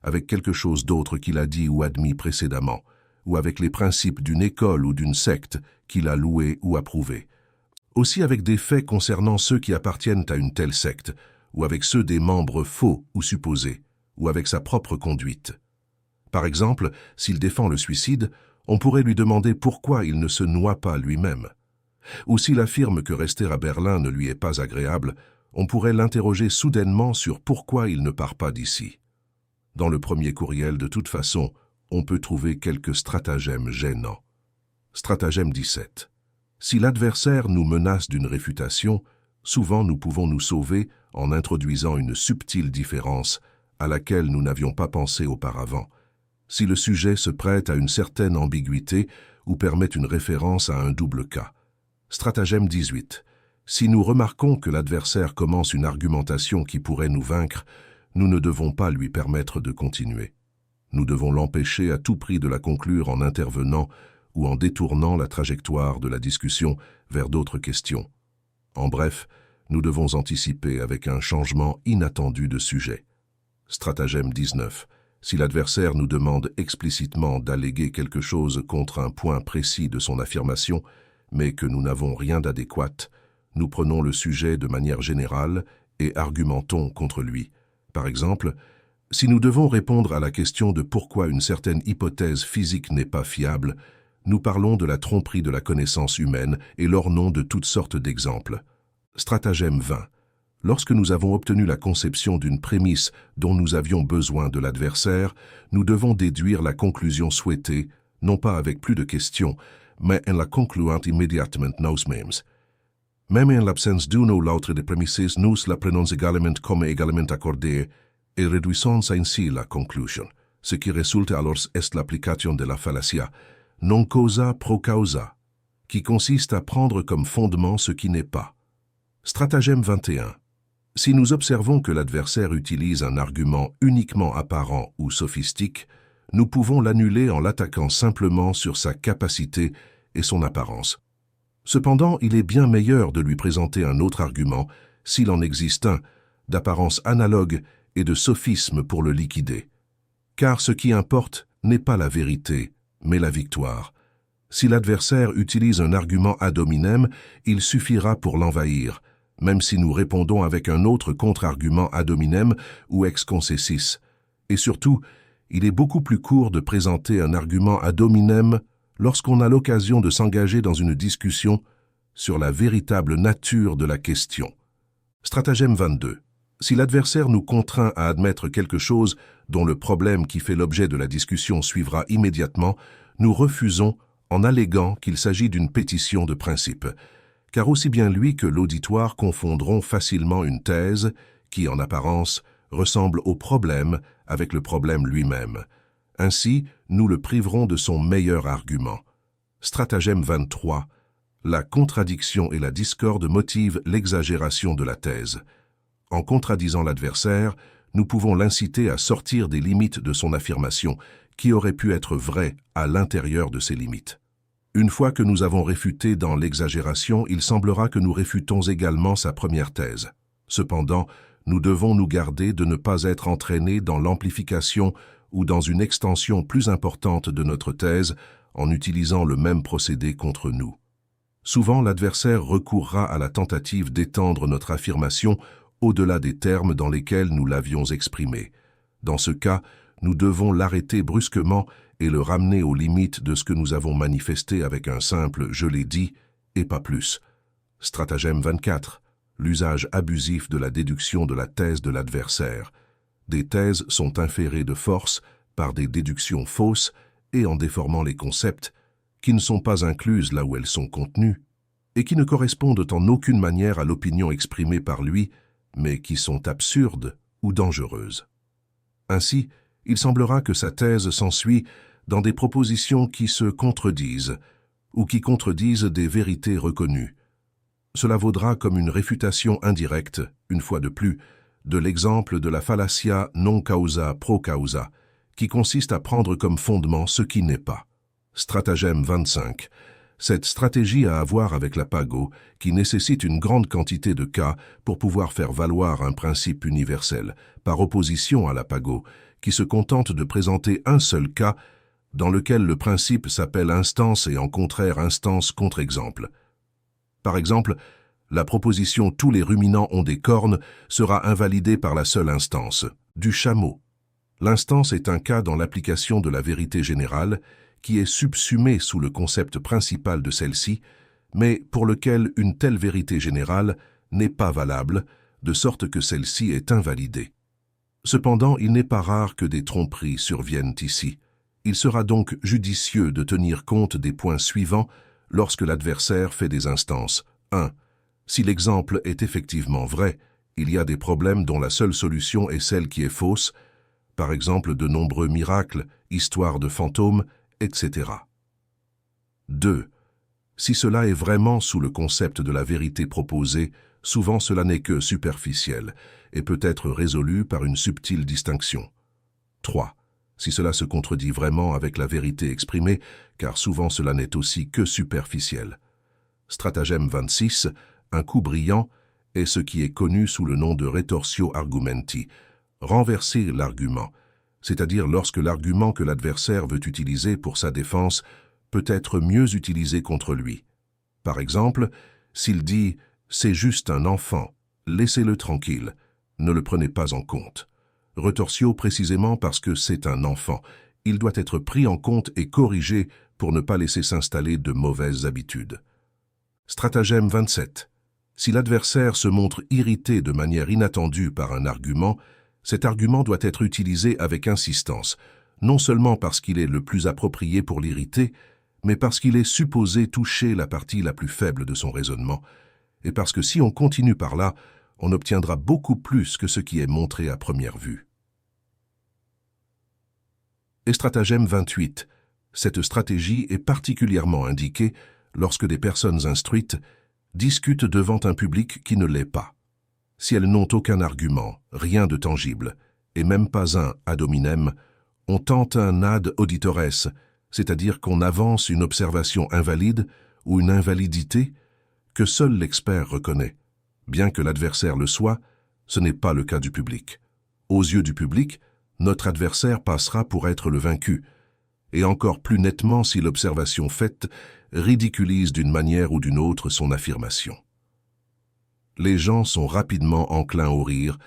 avec quelque chose d'autre qu'il a dit ou admis précédemment, ou avec les principes d'une école ou d'une secte qu'il a loué ou approuvé. Aussi avec des faits concernant ceux qui appartiennent à une telle secte, ou avec ceux des membres faux ou supposés, ou avec sa propre conduite. Par exemple, s'il défend le suicide, on pourrait lui demander pourquoi il ne se noie pas lui-même. Ou s'il affirme que rester à Berlin ne lui est pas agréable, on pourrait l'interroger soudainement sur pourquoi il ne part pas d'ici. Dans le premier courriel, de toute façon, on peut trouver quelques stratagèmes gênants. Stratagème 17. Si l'adversaire nous menace d'une réfutation, Souvent, nous pouvons nous sauver en introduisant une subtile différence à laquelle nous n'avions pas pensé auparavant, si le sujet se prête à une certaine ambiguïté ou permet une référence à un double cas. Stratagème 18. Si nous remarquons que l'adversaire commence une argumentation qui pourrait nous vaincre, nous ne devons pas lui permettre de continuer. Nous devons l'empêcher à tout prix de la conclure en intervenant ou en détournant la trajectoire de la discussion vers d'autres questions. En bref, nous devons anticiper avec un changement inattendu de sujet. Stratagème 19. Si l'adversaire nous demande explicitement d'alléguer quelque chose contre un point précis de son affirmation, mais que nous n'avons rien d'adéquat, nous prenons le sujet de manière générale et argumentons contre lui. Par exemple, si nous devons répondre à la question de pourquoi une certaine hypothèse physique n'est pas fiable, nous parlons de la tromperie de la connaissance humaine et l'ornons de toutes sortes d'exemples. Stratagème 20. Lorsque nous avons obtenu la conception d'une prémisse dont nous avions besoin de l'adversaire, nous devons déduire la conclusion souhaitée, non pas avec plus de questions, mais en la concluant immédiatement nous-mêmes. Même en l'absence d'une ou l'autre des prémisses, nous la prenons également comme également accordée et réduisons ainsi la conclusion. Ce qui résulte alors est l'application de la fallacia, non causa pro causa, qui consiste à prendre comme fondement ce qui n'est pas. Stratagème 21. Si nous observons que l'adversaire utilise un argument uniquement apparent ou sophistique, nous pouvons l'annuler en l'attaquant simplement sur sa capacité et son apparence. Cependant, il est bien meilleur de lui présenter un autre argument, s'il en existe un, d'apparence analogue et de sophisme pour le liquider. Car ce qui importe n'est pas la vérité, mais la victoire. Si l'adversaire utilise un argument ad hominem, il suffira pour l'envahir, même si nous répondons avec un autre contre-argument ad hominem ou ex concessis. Et surtout, il est beaucoup plus court de présenter un argument ad hominem lorsqu'on a l'occasion de s'engager dans une discussion sur la véritable nature de la question. Stratagème 22. Si l'adversaire nous contraint à admettre quelque chose dont le problème qui fait l'objet de la discussion suivra immédiatement, nous refusons en alléguant qu'il s'agit d'une pétition de principe, car aussi bien lui que l'auditoire confondront facilement une thèse qui, en apparence, ressemble au problème avec le problème lui-même. Ainsi, nous le priverons de son meilleur argument. Stratagème 23. La contradiction et la discorde motivent l'exagération de la thèse. En contradisant l'adversaire, nous pouvons l'inciter à sortir des limites de son affirmation, qui aurait pu être vraie à l'intérieur de ses limites. Une fois que nous avons réfuté dans l'exagération, il semblera que nous réfutons également sa première thèse. Cependant, nous devons nous garder de ne pas être entraînés dans l'amplification ou dans une extension plus importante de notre thèse en utilisant le même procédé contre nous. Souvent, l'adversaire recourra à la tentative d'étendre notre affirmation au-delà des termes dans lesquels nous l'avions exprimée. Dans ce cas, nous devons l'arrêter brusquement et le ramener aux limites de ce que nous avons manifesté avec un simple « je l'ai dit » et pas plus. Stratagème 24. L'usage abusif de la déduction de la thèse de l'adversaire. Des thèses sont inférées de force par des déductions fausses et en déformant les concepts, qui ne sont pas incluses là où elles sont contenues, et qui ne correspondent en aucune manière à l'opinion exprimée par lui, mais qui sont absurdes ou dangereuses. Ainsi, il semblera que sa thèse s'ensuit dans des propositions qui se contredisent, ou qui contredisent des vérités reconnues. Cela vaudra comme une réfutation indirecte, une fois de plus, de l'exemple de la fallacia non causa pro causa, qui consiste à prendre comme fondement ce qui n'est pas. Stratagème 25. Cette stratégie a à voir avec la pago, qui nécessite une grande quantité de cas pour pouvoir faire valoir un principe universel, par opposition à la pago, qui se contente de présenter un seul cas dans lequel le principe s'appelle instance et en contraire instance contre-exemple. Par exemple, la proposition « tous les ruminants ont des cornes » sera invalidée par la seule instance, du chameau. L'instance est un cas dans l'application de la vérité générale, qui est subsumé sous le concept principal de celle-ci, mais pour lequel une telle vérité générale n'est pas valable, de sorte que celle-ci est invalidée. Cependant, il n'est pas rare que des tromperies surviennent ici. Il sera donc judicieux de tenir compte des points suivants lorsque l'adversaire fait des instances. 1. Si l'exemple est effectivement vrai, il y a des problèmes dont la seule solution est celle qui est fausse, par exemple de nombreux miracles, histoires de fantômes, etc. 2. Si cela est vraiment sous le concept de la vérité proposée, souvent cela n'est que superficiel et peut être résolu par une subtile distinction. 3. Si cela se contredit vraiment avec la vérité exprimée, car souvent cela n'est aussi que superficiel. Stratagème 26, un coup brillant, est ce qui est connu sous le nom de retortio argumenti, renverser l'argument, c'est-à-dire lorsque l'argument que l'adversaire veut utiliser pour sa défense peut être mieux utilisé contre lui. Par exemple, s'il dit « c'est juste un enfant, laissez-le tranquille, ne le prenez pas en compte ». Retortio précisément parce que c'est un enfant, il doit être pris en compte et corrigé pour ne pas laisser s'installer de mauvaises habitudes. Stratagème 27. Si l'adversaire se montre irrité de manière inattendue par un argument, cet argument doit être utilisé avec insistance, non seulement parce qu'il est le plus approprié pour l'irriter, mais parce qu'il est supposé toucher la partie la plus faible de son raisonnement, et parce que si on continue par là, on obtiendra beaucoup plus que ce qui est montré à première vue. Et stratagème 28. Cette stratégie est particulièrement indiquée lorsque des personnes instruites discutent devant un public qui ne l'est pas. Si elles n'ont aucun argument, rien de tangible, et même pas un ad hominem, on tente un ad auditores, c'est-à-dire qu'on avance une observation invalide ou une invalidité que seul l'expert reconnaît. Bien que l'adversaire le soit, ce n'est pas le cas du public. Aux yeux du public, notre adversaire passera pour être le vaincu, et encore plus nettement si l'observation faite ridiculise d'une manière ou d'une autre son affirmation. Les gens sont rapidement enclins au rire,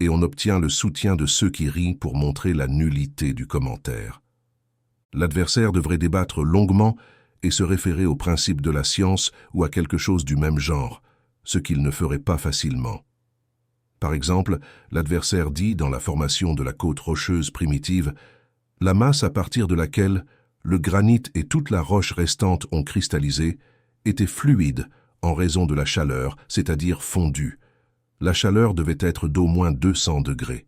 et on obtient le soutien de ceux qui rient pour montrer la nullité du commentaire. L'adversaire devrait débattre longuement et se référer aux principes de la science ou à quelque chose du même genre, ce qu'il ne ferait pas facilement. Par exemple, l'adversaire dit dans la formation de la côte rocheuse primitive, la masse à partir de laquelle le granit et toute la roche restante ont cristallisé était fluide en raison de la chaleur, c'est-à-dire fondue. La chaleur devait être d'au moins 200 degrés.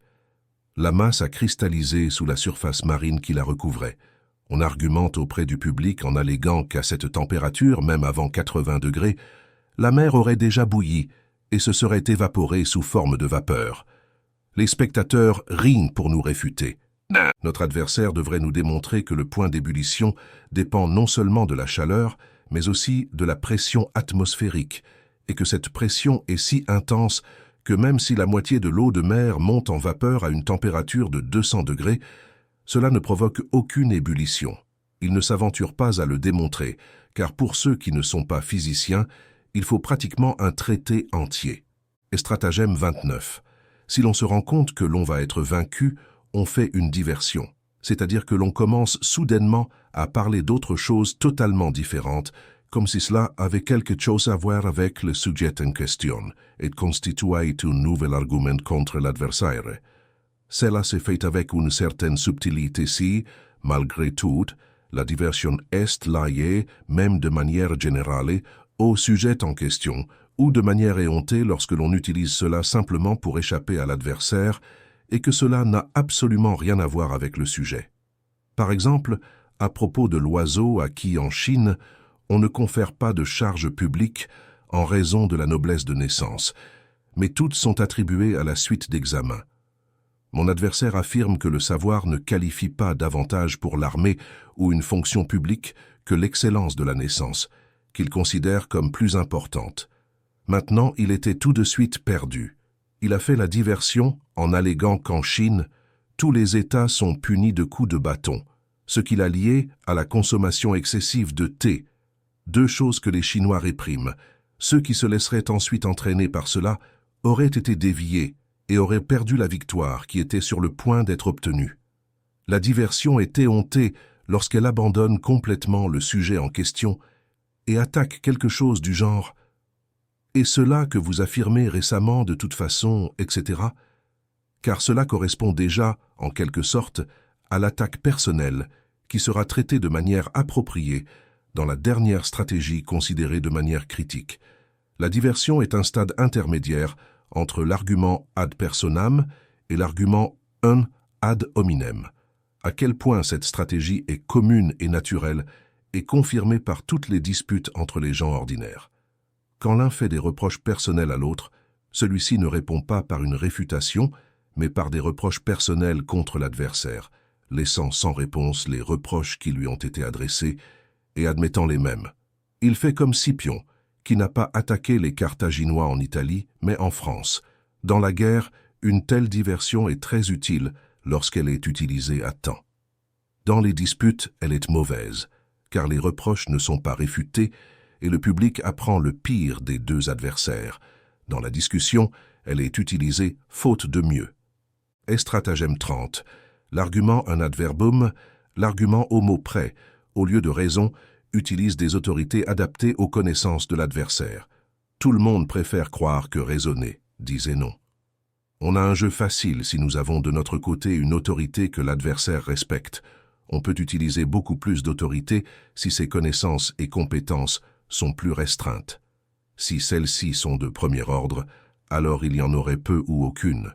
La masse a cristallisé sous la surface marine qui la recouvrait. On argumente auprès du public en alléguant qu'à cette température, même avant 80 degrés, la mer aurait déjà bouilli et se serait évaporée sous forme de vapeur. Les spectateurs rient pour nous réfuter. Notre adversaire devrait nous démontrer que le point d'ébullition dépend non seulement de la chaleur, mais aussi de la pression atmosphérique, et que cette pression est si intense que même si la moitié de l'eau de mer monte en vapeur à une température de 200 degrés, cela ne provoque aucune ébullition. Il ne s'aventure pas à le démontrer, car pour ceux qui ne sont pas physiciens, il faut pratiquement un traité entier. Et stratagème 29. Si l'on se rend compte que l'on va être vaincu, on fait une diversion, c'est-à-dire que l'on commence soudainement à parler d'autre chose totalement différente, comme si cela avait quelque chose à voir avec le sujet en question, et constituait un nouvel argument contre l'adversaire. Cela s'est fait avec une certaine subtilité si, malgré tout, la diversion est liée, même de manière générale, au sujet en question, ou de manière éhontée lorsque l'on utilise cela simplement pour échapper à l'adversaire, et que cela n'a absolument rien à voir avec le sujet. Par exemple, à propos de l'oiseau à qui, en Chine, on ne confère pas de charge publique en raison de la noblesse de naissance, mais toutes sont attribuées à la suite d'examens. Mon adversaire affirme que le savoir ne qualifie pas davantage pour l'armée ou une fonction publique que l'excellence de la naissance, qu'il considère comme plus importante. Maintenant, il était tout de suite perdu. Il a fait la diversion en alléguant qu'en Chine, tous les États sont punis de coups de bâton, ce qu'il a lié à la consommation excessive de thé, deux choses que les Chinois répriment. Ceux qui se laisseraient ensuite entraîner par cela auraient été déviés et auraient perdu la victoire qui était sur le point d'être obtenue. La diversion est éhontée lorsqu'elle abandonne complètement le sujet en question et attaque quelque chose du genre « Et cela que vous affirmez récemment de toute façon, etc. » car cela correspond déjà, en quelque sorte, à l'attaque personnelle qui sera traitée de manière appropriée dans la dernière stratégie considérée de manière critique, La diversion est un stade intermédiaire entre l'argument ad personam et l'argument un ad hominem. À quel point cette stratégie est commune et naturelle est confirmée par toutes les disputes entre les gens ordinaires. Quand l'un fait des reproches personnels à l'autre, celui-ci ne répond pas par une réfutation, mais par des reproches personnels contre l'adversaire, laissant sans réponse les reproches qui lui ont été adressés et admettant les mêmes. Il fait comme Scipion, qui n'a pas attaqué les Carthaginois en Italie, mais en France. Dans la guerre, une telle diversion est très utile lorsqu'elle est utilisée à temps. Dans les disputes, elle est mauvaise, car les reproches ne sont pas réfutés et le public apprend le pire des deux adversaires. Dans la discussion, elle est utilisée faute de mieux. Stratagème 30. L'argument un adverbum, l'argument au mot près, au lieu de raison, utilise des autorités adaptées aux connaissances de l'adversaire. Tout le monde préfère croire que raisonner, disait non. On a un jeu facile si nous avons de notre côté une autorité que l'adversaire respecte. On peut utiliser beaucoup plus d'autorité si ses connaissances et compétences sont plus restreintes. Si celles-ci sont de premier ordre, alors il y en aurait peu ou aucune.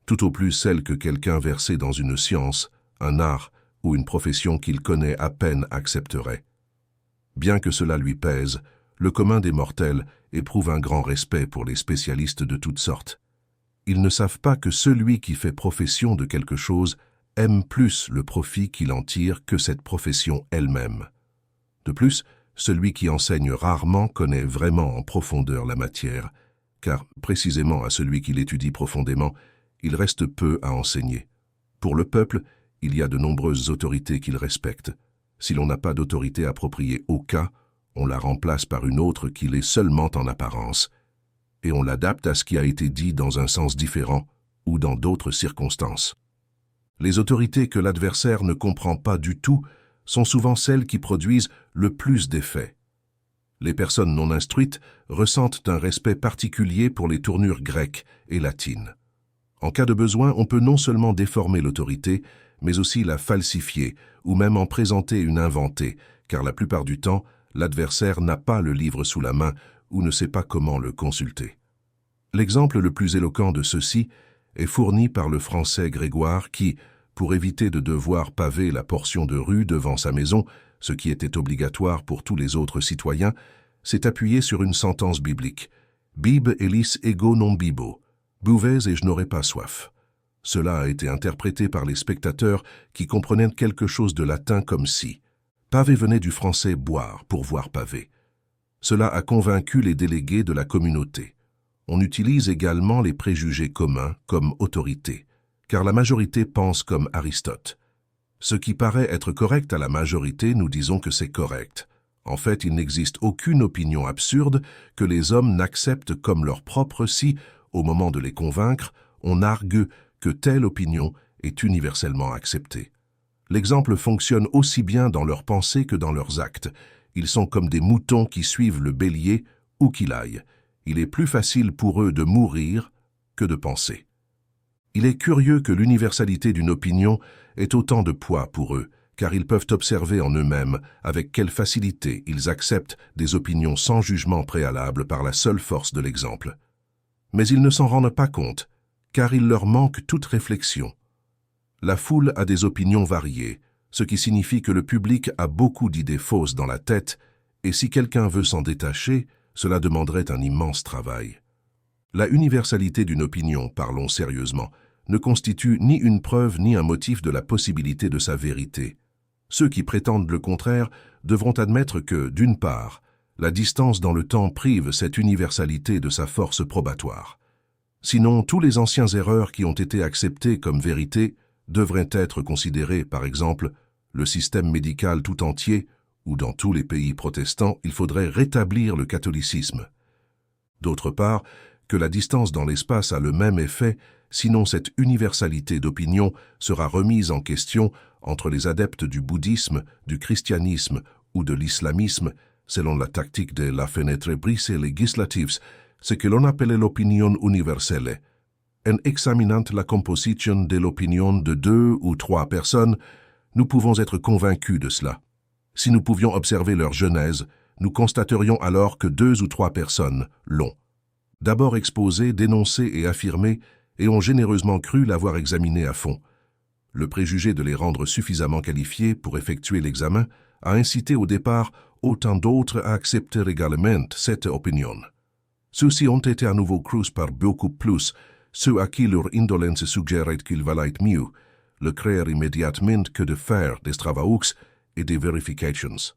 Tout au plus celle que quelqu'un versé dans une science, un art ou une profession qu'il connaît à peine accepterait. Bien que cela lui pèse, le commun des mortels éprouve un grand respect pour les spécialistes de toutes sortes. Ils ne savent pas que celui qui fait profession de quelque chose aime plus le profit qu'il en tire que cette profession elle-même. De plus, celui qui enseigne rarement connaît vraiment en profondeur la matière, car, précisément à celui qui l'étudie profondément, il reste peu à enseigner. Pour le peuple, il y a de nombreuses autorités qu'il respecte. Si l'on n'a pas d'autorité appropriée au cas, on la remplace par une autre qui l'est seulement en apparence, et on l'adapte à ce qui a été dit dans un sens différent ou dans d'autres circonstances. Les autorités que l'adversaire ne comprend pas du tout sont souvent celles qui produisent le plus d'effets. Les personnes non instruites ressentent un respect particulier pour les tournures grecques et latines. En cas de besoin, on peut non seulement déformer l'autorité, mais aussi la falsifier ou même en présenter une inventée, car la plupart du temps, l'adversaire n'a pas le livre sous la main ou ne sait pas comment le consulter. L'exemple le plus éloquent de ceci est fourni par le Français Grégoire qui, pour éviter de devoir paver la portion de rue devant sa maison, ce qui était obligatoire pour tous les autres citoyens, s'est appuyé sur une sentence biblique. « Bib elis ego non bibo » « Buvez et je n'aurai pas soif ». Cela a été interprété par les spectateurs qui comprenaient quelque chose de latin comme si « pavé » venait du français « boire » pour voir pavé. Cela a convaincu les délégués de la communauté. On utilise également les préjugés communs comme autorité, car la majorité pense comme Aristote. Ce qui paraît être correct à la majorité, nous disons que c'est correct. En fait, il n'existe aucune opinion absurde que les hommes n'acceptent comme leur propre si, au moment de les convaincre, on argue que telle opinion est universellement acceptée. L'exemple fonctionne aussi bien dans leurs pensées que dans leurs actes. Ils sont comme des moutons qui suivent le bélier où qu'il aille. Il est plus facile pour eux de mourir que de penser. Il est curieux que l'universalité d'une opinion ait autant de poids pour eux, car ils peuvent observer en eux-mêmes avec quelle facilité ils acceptent des opinions sans jugement préalable par la seule force de l'exemple. Mais ils ne s'en rendent pas compte, car il leur manque toute réflexion. La foule a des opinions variées, ce qui signifie que le public a beaucoup d'idées fausses dans la tête, et si quelqu'un veut s'en détacher, cela demanderait un immense travail. La universalité d'une opinion, parlons sérieusement, ne constitue ni une preuve ni un motif de la possibilité de sa vérité. Ceux qui prétendent le contraire devront admettre que, d'une part, la distance dans le temps prive cette universalité de sa force probatoire. Sinon, tous les anciens erreurs qui ont été acceptés comme vérité devraient être considérés, par exemple, le système médical tout entier, ou dans tous les pays protestants, il faudrait rétablir le catholicisme. D'autre part, que la distance dans l'espace a le même effet, sinon cette universalité d'opinion sera remise en question entre les adeptes du bouddhisme, du christianisme ou de l'islamisme, selon la tactique de la fenêtre brise legislative, ce que l'on appelle l'opinion universelle. En examinant la composition de l'opinion de 2 ou 3 personnes, nous pouvons être convaincus de cela. Si nous pouvions observer leur genèse, nous constaterions alors que 2 ou 3 personnes l'ont d'abord exposé, dénoncé et affirmé et ont généreusement cru l'avoir examiné à fond. Le préjugé de les rendre suffisamment qualifiés pour effectuer l'examen a incité au départ autant d'autres à accepter également cette opinion. Ceux-ci ont été à nouveau crus par beaucoup plus, ceux à qui leur indolence suggérait qu'il valait mieux le créer immédiatement que de faire des travaux et des vérifications.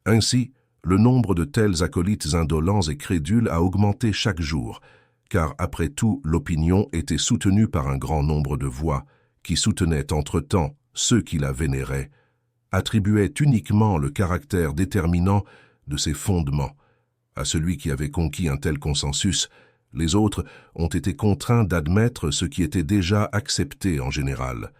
Ainsi, le nombre de tels acolytes indolents et crédules a augmenté chaque jour, car après tout l'opinion était soutenue par un grand nombre de voix qui soutenaient entre-temps ceux qui la vénéraient, attribuaient uniquement le caractère déterminant de ses fondements. À celui qui avait conquis un tel consensus, les autres ont été contraints d'admettre ce qui était déjà accepté en général.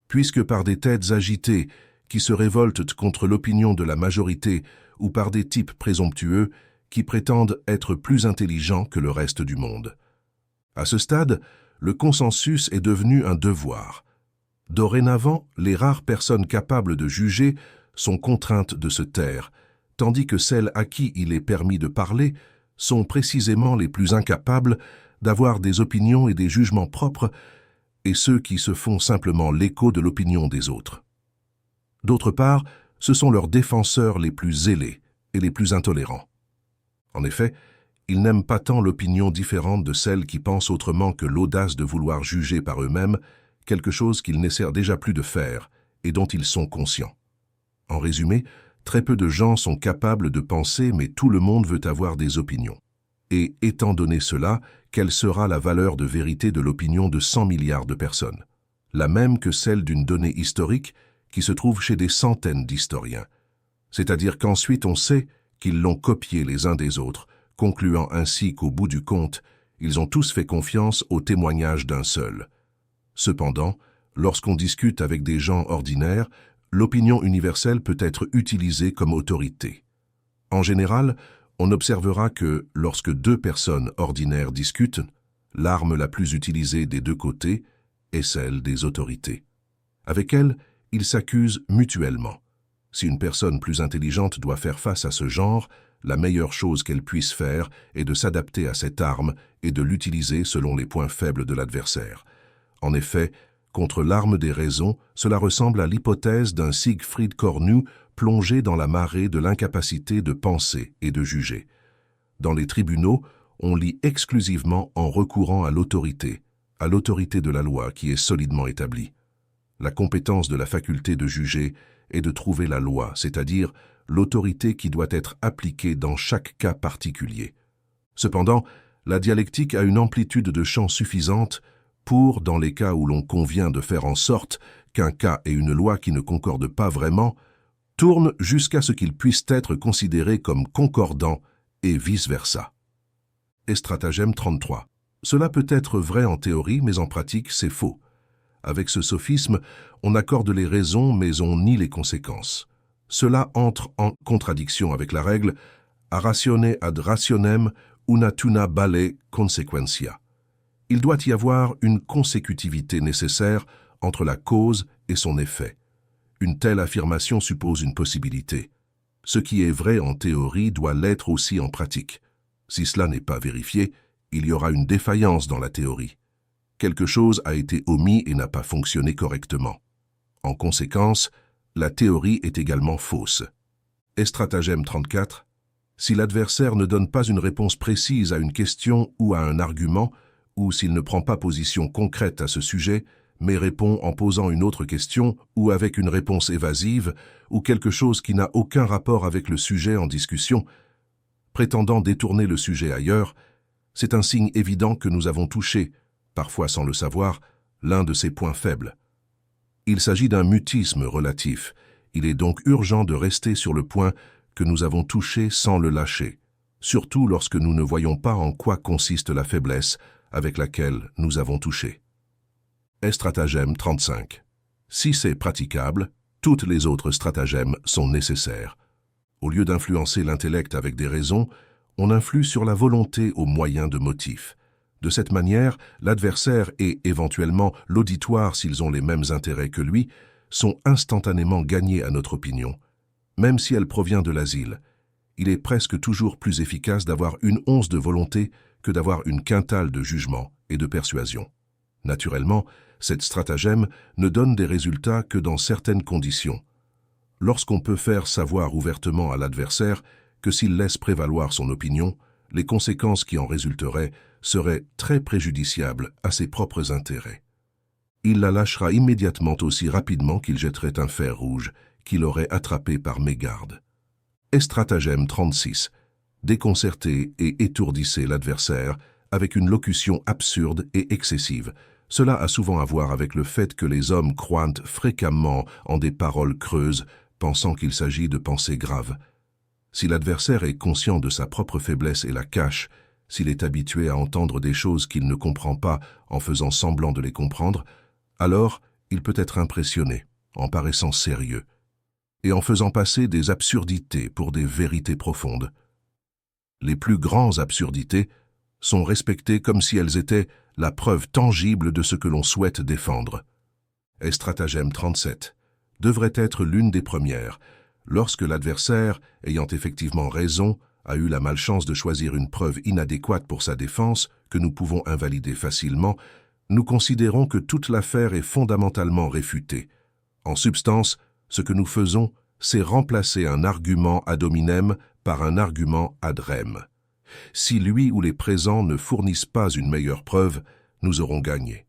Puisque par des têtes agitées qui se révoltent contre l'opinion de la majorité ou par des types présomptueux qui prétendent être plus intelligents que le reste du monde. À ce stade, le consensus est devenu un devoir. Dorénavant, les rares personnes capables de juger sont contraintes de se taire, tandis que celles à qui il est permis de parler sont précisément les plus incapables d'avoir des opinions et des jugements propres, et ceux qui se font simplement l'écho de l'opinion des autres. D'autre part, ce sont leurs défenseurs les plus zélés et les plus intolérants. En effet, ils n'aiment pas tant l'opinion différente de celle qui pense autrement que l'audace de vouloir juger par eux-mêmes quelque chose qu'ils n'essaient déjà plus de faire et dont ils sont conscients. En résumé, très peu de gens sont capables de penser, mais tout le monde veut avoir des opinions. Et étant donné cela, quelle sera la valeur de vérité de l'opinion de 100 milliards de personnes? La même que celle d'une donnée historique qui se trouve chez des centaines d'historiens. C'est-à-dire qu'ensuite on sait qu'ils l'ont copié les uns des autres, concluant ainsi qu'au bout du compte, ils ont tous fait confiance au témoignage d'un seul. Cependant, lorsqu'on discute avec des gens ordinaires, l'opinion universelle peut être utilisée comme autorité. En général, on observera que, lorsque 2 personnes ordinaires discutent, l'arme la plus utilisée des 2 côtés est celle des autorités. Avec elles, ils s'accusent mutuellement. Si une personne plus intelligente doit faire face à ce genre, la meilleure chose qu'elle puisse faire est de s'adapter à cette arme et de l'utiliser selon les points faibles de l'adversaire. En effet, contre l'arme des raisons, cela ressemble à l'hypothèse d'un Siegfried cornu plongé dans la marée de l'incapacité de penser et de juger. Dans les tribunaux, on lit exclusivement en recourant à l'autorité de la loi qui est solidement établie. La compétence de la faculté de juger est de trouver la loi, c'est-à-dire l'autorité qui doit être appliquée dans chaque cas particulier. Cependant, la dialectique a une amplitude de champ suffisante pour, dans les cas où l'on convient de faire en sorte qu'un cas et une loi qui ne concordent pas vraiment, tournent jusqu'à ce qu'ils puissent être considérés comme concordants et vice-versa. Et stratagème 33. Cela peut être vrai en théorie, mais en pratique, c'est faux. Avec ce sophisme, on accorde les raisons, mais on nie les conséquences. Cela entre en contradiction avec la règle « a ratione ad rationem una tuna balle consequentia ». Il doit y avoir une consécutivité nécessaire entre la cause et son effet. Une telle affirmation suppose une possibilité. Ce qui est vrai en théorie doit l'être aussi en pratique. Si cela n'est pas vérifié, il y aura une défaillance dans la théorie. Quelque chose a été omis et n'a pas fonctionné correctement. En conséquence, la théorie est également fausse. Et stratagème 34. Si l'adversaire ne donne pas une réponse précise à une question ou à un argument, ou s'il ne prend pas position concrète à ce sujet, mais répond en posant une autre question ou avec une réponse évasive, ou quelque chose qui n'a aucun rapport avec le sujet en discussion, prétendant détourner le sujet ailleurs, c'est un signe évident que nous avons touché, parfois sans le savoir, l'un de ses points faibles. Il s'agit d'un mutisme relatif. Il est donc urgent de rester sur le point que nous avons touché sans le lâcher, surtout lorsque nous ne voyons pas en quoi consiste la faiblesse avec laquelle nous avons touché. Et stratagème 35. Si c'est praticable, toutes les autres stratagèmes sont nécessaires. Au lieu d'influencer l'intellect avec des raisons, on influe sur la volonté au moyen de motifs. De cette manière, l'adversaire et éventuellement l'auditoire, s'ils ont les mêmes intérêts que lui, sont instantanément gagnés à notre opinion, même si elle provient de l'asile. il est presque toujours plus efficace d'avoir une once de volonté que d'avoir une quintale de jugement et de persuasion. Naturellement, cette stratagème ne donne des résultats que dans certaines conditions. Lorsqu'on peut faire savoir ouvertement à l'adversaire que s'il laisse prévaloir son opinion, les conséquences qui en résulteraient seraient très préjudiciables à ses propres intérêts. Il la lâchera immédiatement aussi rapidement qu'il jetterait un fer rouge qu'il aurait attrapé par mégarde. Stratagème 36. Déconcertez et étourdissez l'adversaire avec une locution absurde et excessive. Cela a souvent à voir avec le fait que les hommes croient fréquemment en des paroles creuses, pensant qu'il s'agit de pensées graves. Si l'adversaire est conscient de sa propre faiblesse et la cache, s'il est habitué à entendre des choses qu'il ne comprend pas en faisant semblant de les comprendre, alors il peut être impressionné, en paraissant sérieux, et en faisant passer des absurdités pour des vérités profondes. Les plus grandes absurdités sont respectées comme si elles étaient la preuve tangible de ce que l'on souhaite défendre. Stratagème 37 devrait être l'une des premières, lorsque l'adversaire, ayant effectivement raison, a eu la malchance de choisir une preuve inadéquate pour sa défense, que nous pouvons invalider facilement, nous considérons que toute l'affaire est fondamentalement réfutée. En substance, ce que nous faisons, c'est remplacer un argument ad hominem par un argument ad rem. Si lui ou les présents ne fournissent pas une meilleure preuve, nous aurons gagné.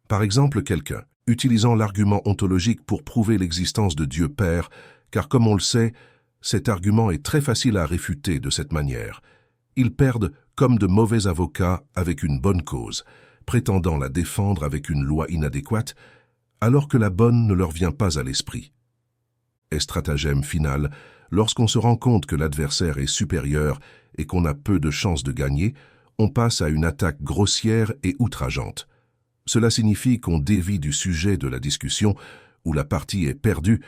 Par exemple, quelqu'un, utilisant l'argument ontologique pour prouver l'existence de Dieu Père, car comme on le sait, cet argument est très facile à réfuter de cette manière. Ils perdent comme de mauvais avocats avec une bonne cause, prétendant la défendre avec une loi inadéquate, alors que la bonne ne leur vient pas à l'esprit. Stratagème final, lorsqu'on se rend compte que l'adversaire est supérieur et qu'on a peu de chances de gagner, on passe à une attaque grossière et outrageante. Cela signifie qu'on dévie du sujet de la discussion, où la partie est perdue,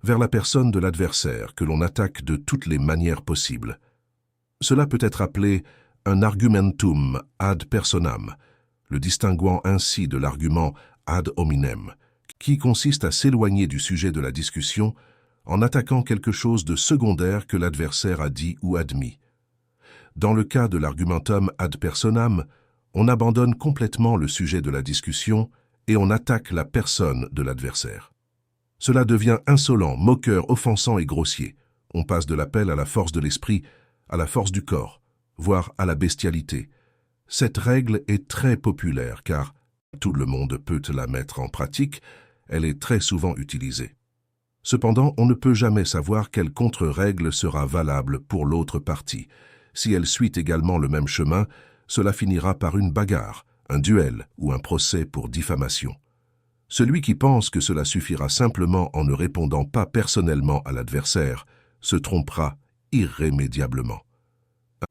vers la personne de l'adversaire que l'on attaque de toutes les manières possibles. Cela peut être appelé un argumentum ad personam, le distinguant ainsi de l'argument ad hominem, qui consiste à s'éloigner du sujet de la discussion en attaquant quelque chose de secondaire que l'adversaire a dit ou admis. Dans le cas de l'argumentum ad personam, on abandonne complètement le sujet de la discussion et on attaque la personne de l'adversaire. Cela devient insolent, moqueur, offensant et grossier. On passe de l'appel à la force de l'esprit, à la force du corps, voire à la bestialité. Cette règle est très populaire car tout le monde peut la mettre en pratique, elle est très souvent utilisée. Cependant, on ne peut jamais savoir quelle contre-règle sera valable pour l'autre partie. Si elle suit également le même chemin, cela finira par une bagarre, un duel ou un procès pour diffamation. Celui qui pense que cela suffira simplement en ne répondant pas personnellement à l'adversaire se trompera irrémédiablement.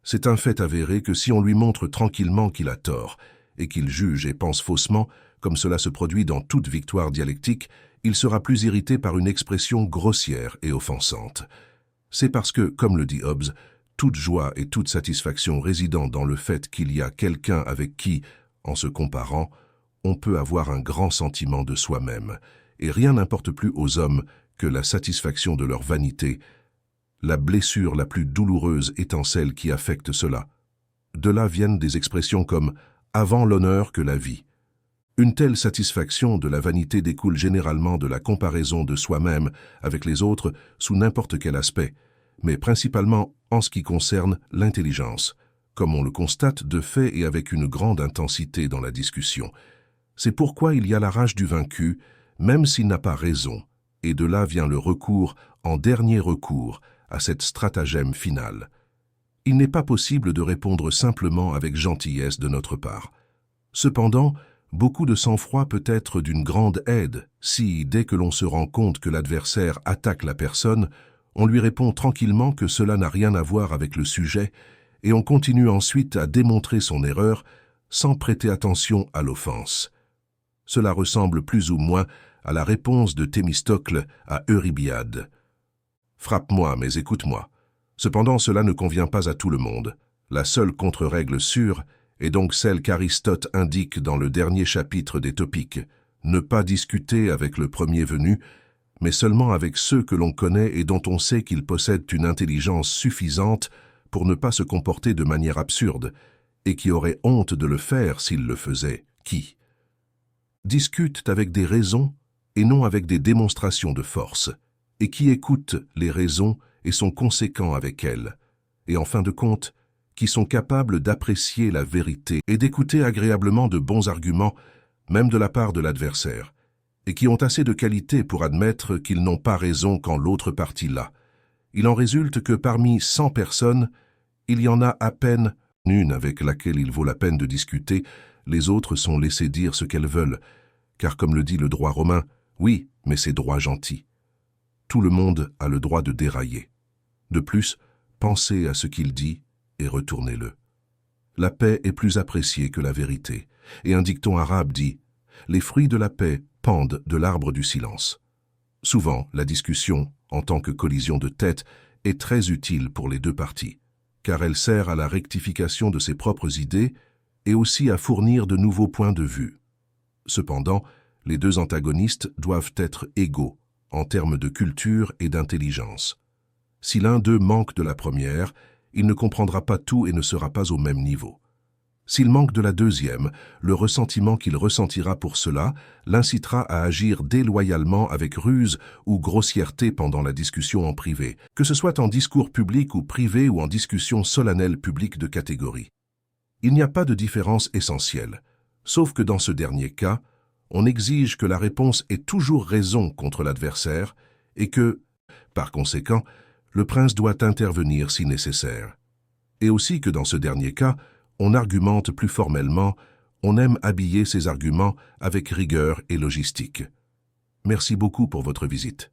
C'est un fait avéré que si on lui montre tranquillement qu'il a tort et qu'il juge et pense faussement, comme cela se produit dans toute victoire dialectique, il sera plus irrité par une expression grossière et offensante. C'est parce que, comme le dit Hobbes, toute joie et toute satisfaction résidant dans le fait qu'il y a quelqu'un avec qui, en se comparant, on peut avoir un grand sentiment de soi-même, et rien n'importe plus aux hommes que la satisfaction de leur vanité, la blessure la plus douloureuse étant celle qui affecte cela. De là viennent des expressions comme « avant l'honneur que la vie ». Une telle satisfaction de la vanité découle généralement de la comparaison de soi-même avec les autres sous n'importe quel aspect, mais principalement en ce qui concerne l'intelligence, comme on le constate de fait et avec une grande intensité dans la discussion. C'est pourquoi il y a la rage du vaincu, même s'il n'a pas raison, et de là vient le recours, en dernier recours, à cette stratagème finale. Il n'est pas possible de répondre simplement avec gentillesse de notre part. Cependant, beaucoup de sang-froid peut être d'une grande aide si, dès que l'on se rend compte que l'adversaire attaque la personne, on lui répond tranquillement que cela n'a rien à voir avec le sujet et on continue ensuite à démontrer son erreur sans prêter attention à l'offense. Cela ressemble plus ou moins à la réponse de Thémistocle à Eurybiade. « Frappe-moi, mais écoute-moi. Cependant, cela ne convient pas à tout le monde. La seule contre-règle sûre est donc celle qu'Aristote indique dans le dernier chapitre des Topiques, ne pas discuter avec le premier venu, mais seulement avec ceux que l'on connaît et dont on sait qu'ils possèdent une intelligence suffisante pour ne pas se comporter de manière absurde, et qui auraient honte de le faire s'ils le faisaient, qui discutent avec des raisons et non avec des démonstrations de force, et qui écoutent les raisons et sont conséquents avec elles, et en fin de compte, qui sont capables d'apprécier la vérité et d'écouter agréablement de bons arguments, même de la part de l'adversaire, et qui ont assez de qualité pour admettre qu'ils n'ont pas raison quand l'autre partie l'a. Il en résulte que parmi 100 personnes, il y en a à peine une avec laquelle il vaut la peine de discuter, les autres sont laissées dire ce qu'elles veulent, car comme le dit le droit romain, oui, mais c'est droit gentil. Tout le monde a le droit de dérailler. De plus, pensez à ce qu'il dit et retournez-le. La paix est plus appréciée que la vérité, et un dicton arabe dit « Les fruits de la paix pendent de l'arbre du silence ». Souvent, la discussion, en tant que collision de tête, est très utile pour les deux parties, car elle sert à la rectification de ses propres idées et aussi à fournir de nouveaux points de vue. Cependant, les deux antagonistes doivent être égaux en termes de culture et d'intelligence. Si l'un d'eux manque de la première, il ne comprendra pas tout et ne sera pas au même niveau. S'il manque de la deuxième, le ressentiment qu'il ressentira pour cela l'incitera à agir déloyalement avec ruse ou grossièreté pendant la discussion en privé, que ce soit en discours public ou privé ou en discussion solennelle publique de catégorie. Il n'y a pas de différence essentielle, sauf que dans ce dernier cas, on exige que la réponse ait toujours raison contre l'adversaire et que, par conséquent, le prince doit intervenir si nécessaire. Et aussi que dans ce dernier cas, on argumente plus formellement, on aime habiller ses arguments avec rigueur et logistique. Merci beaucoup pour votre visite.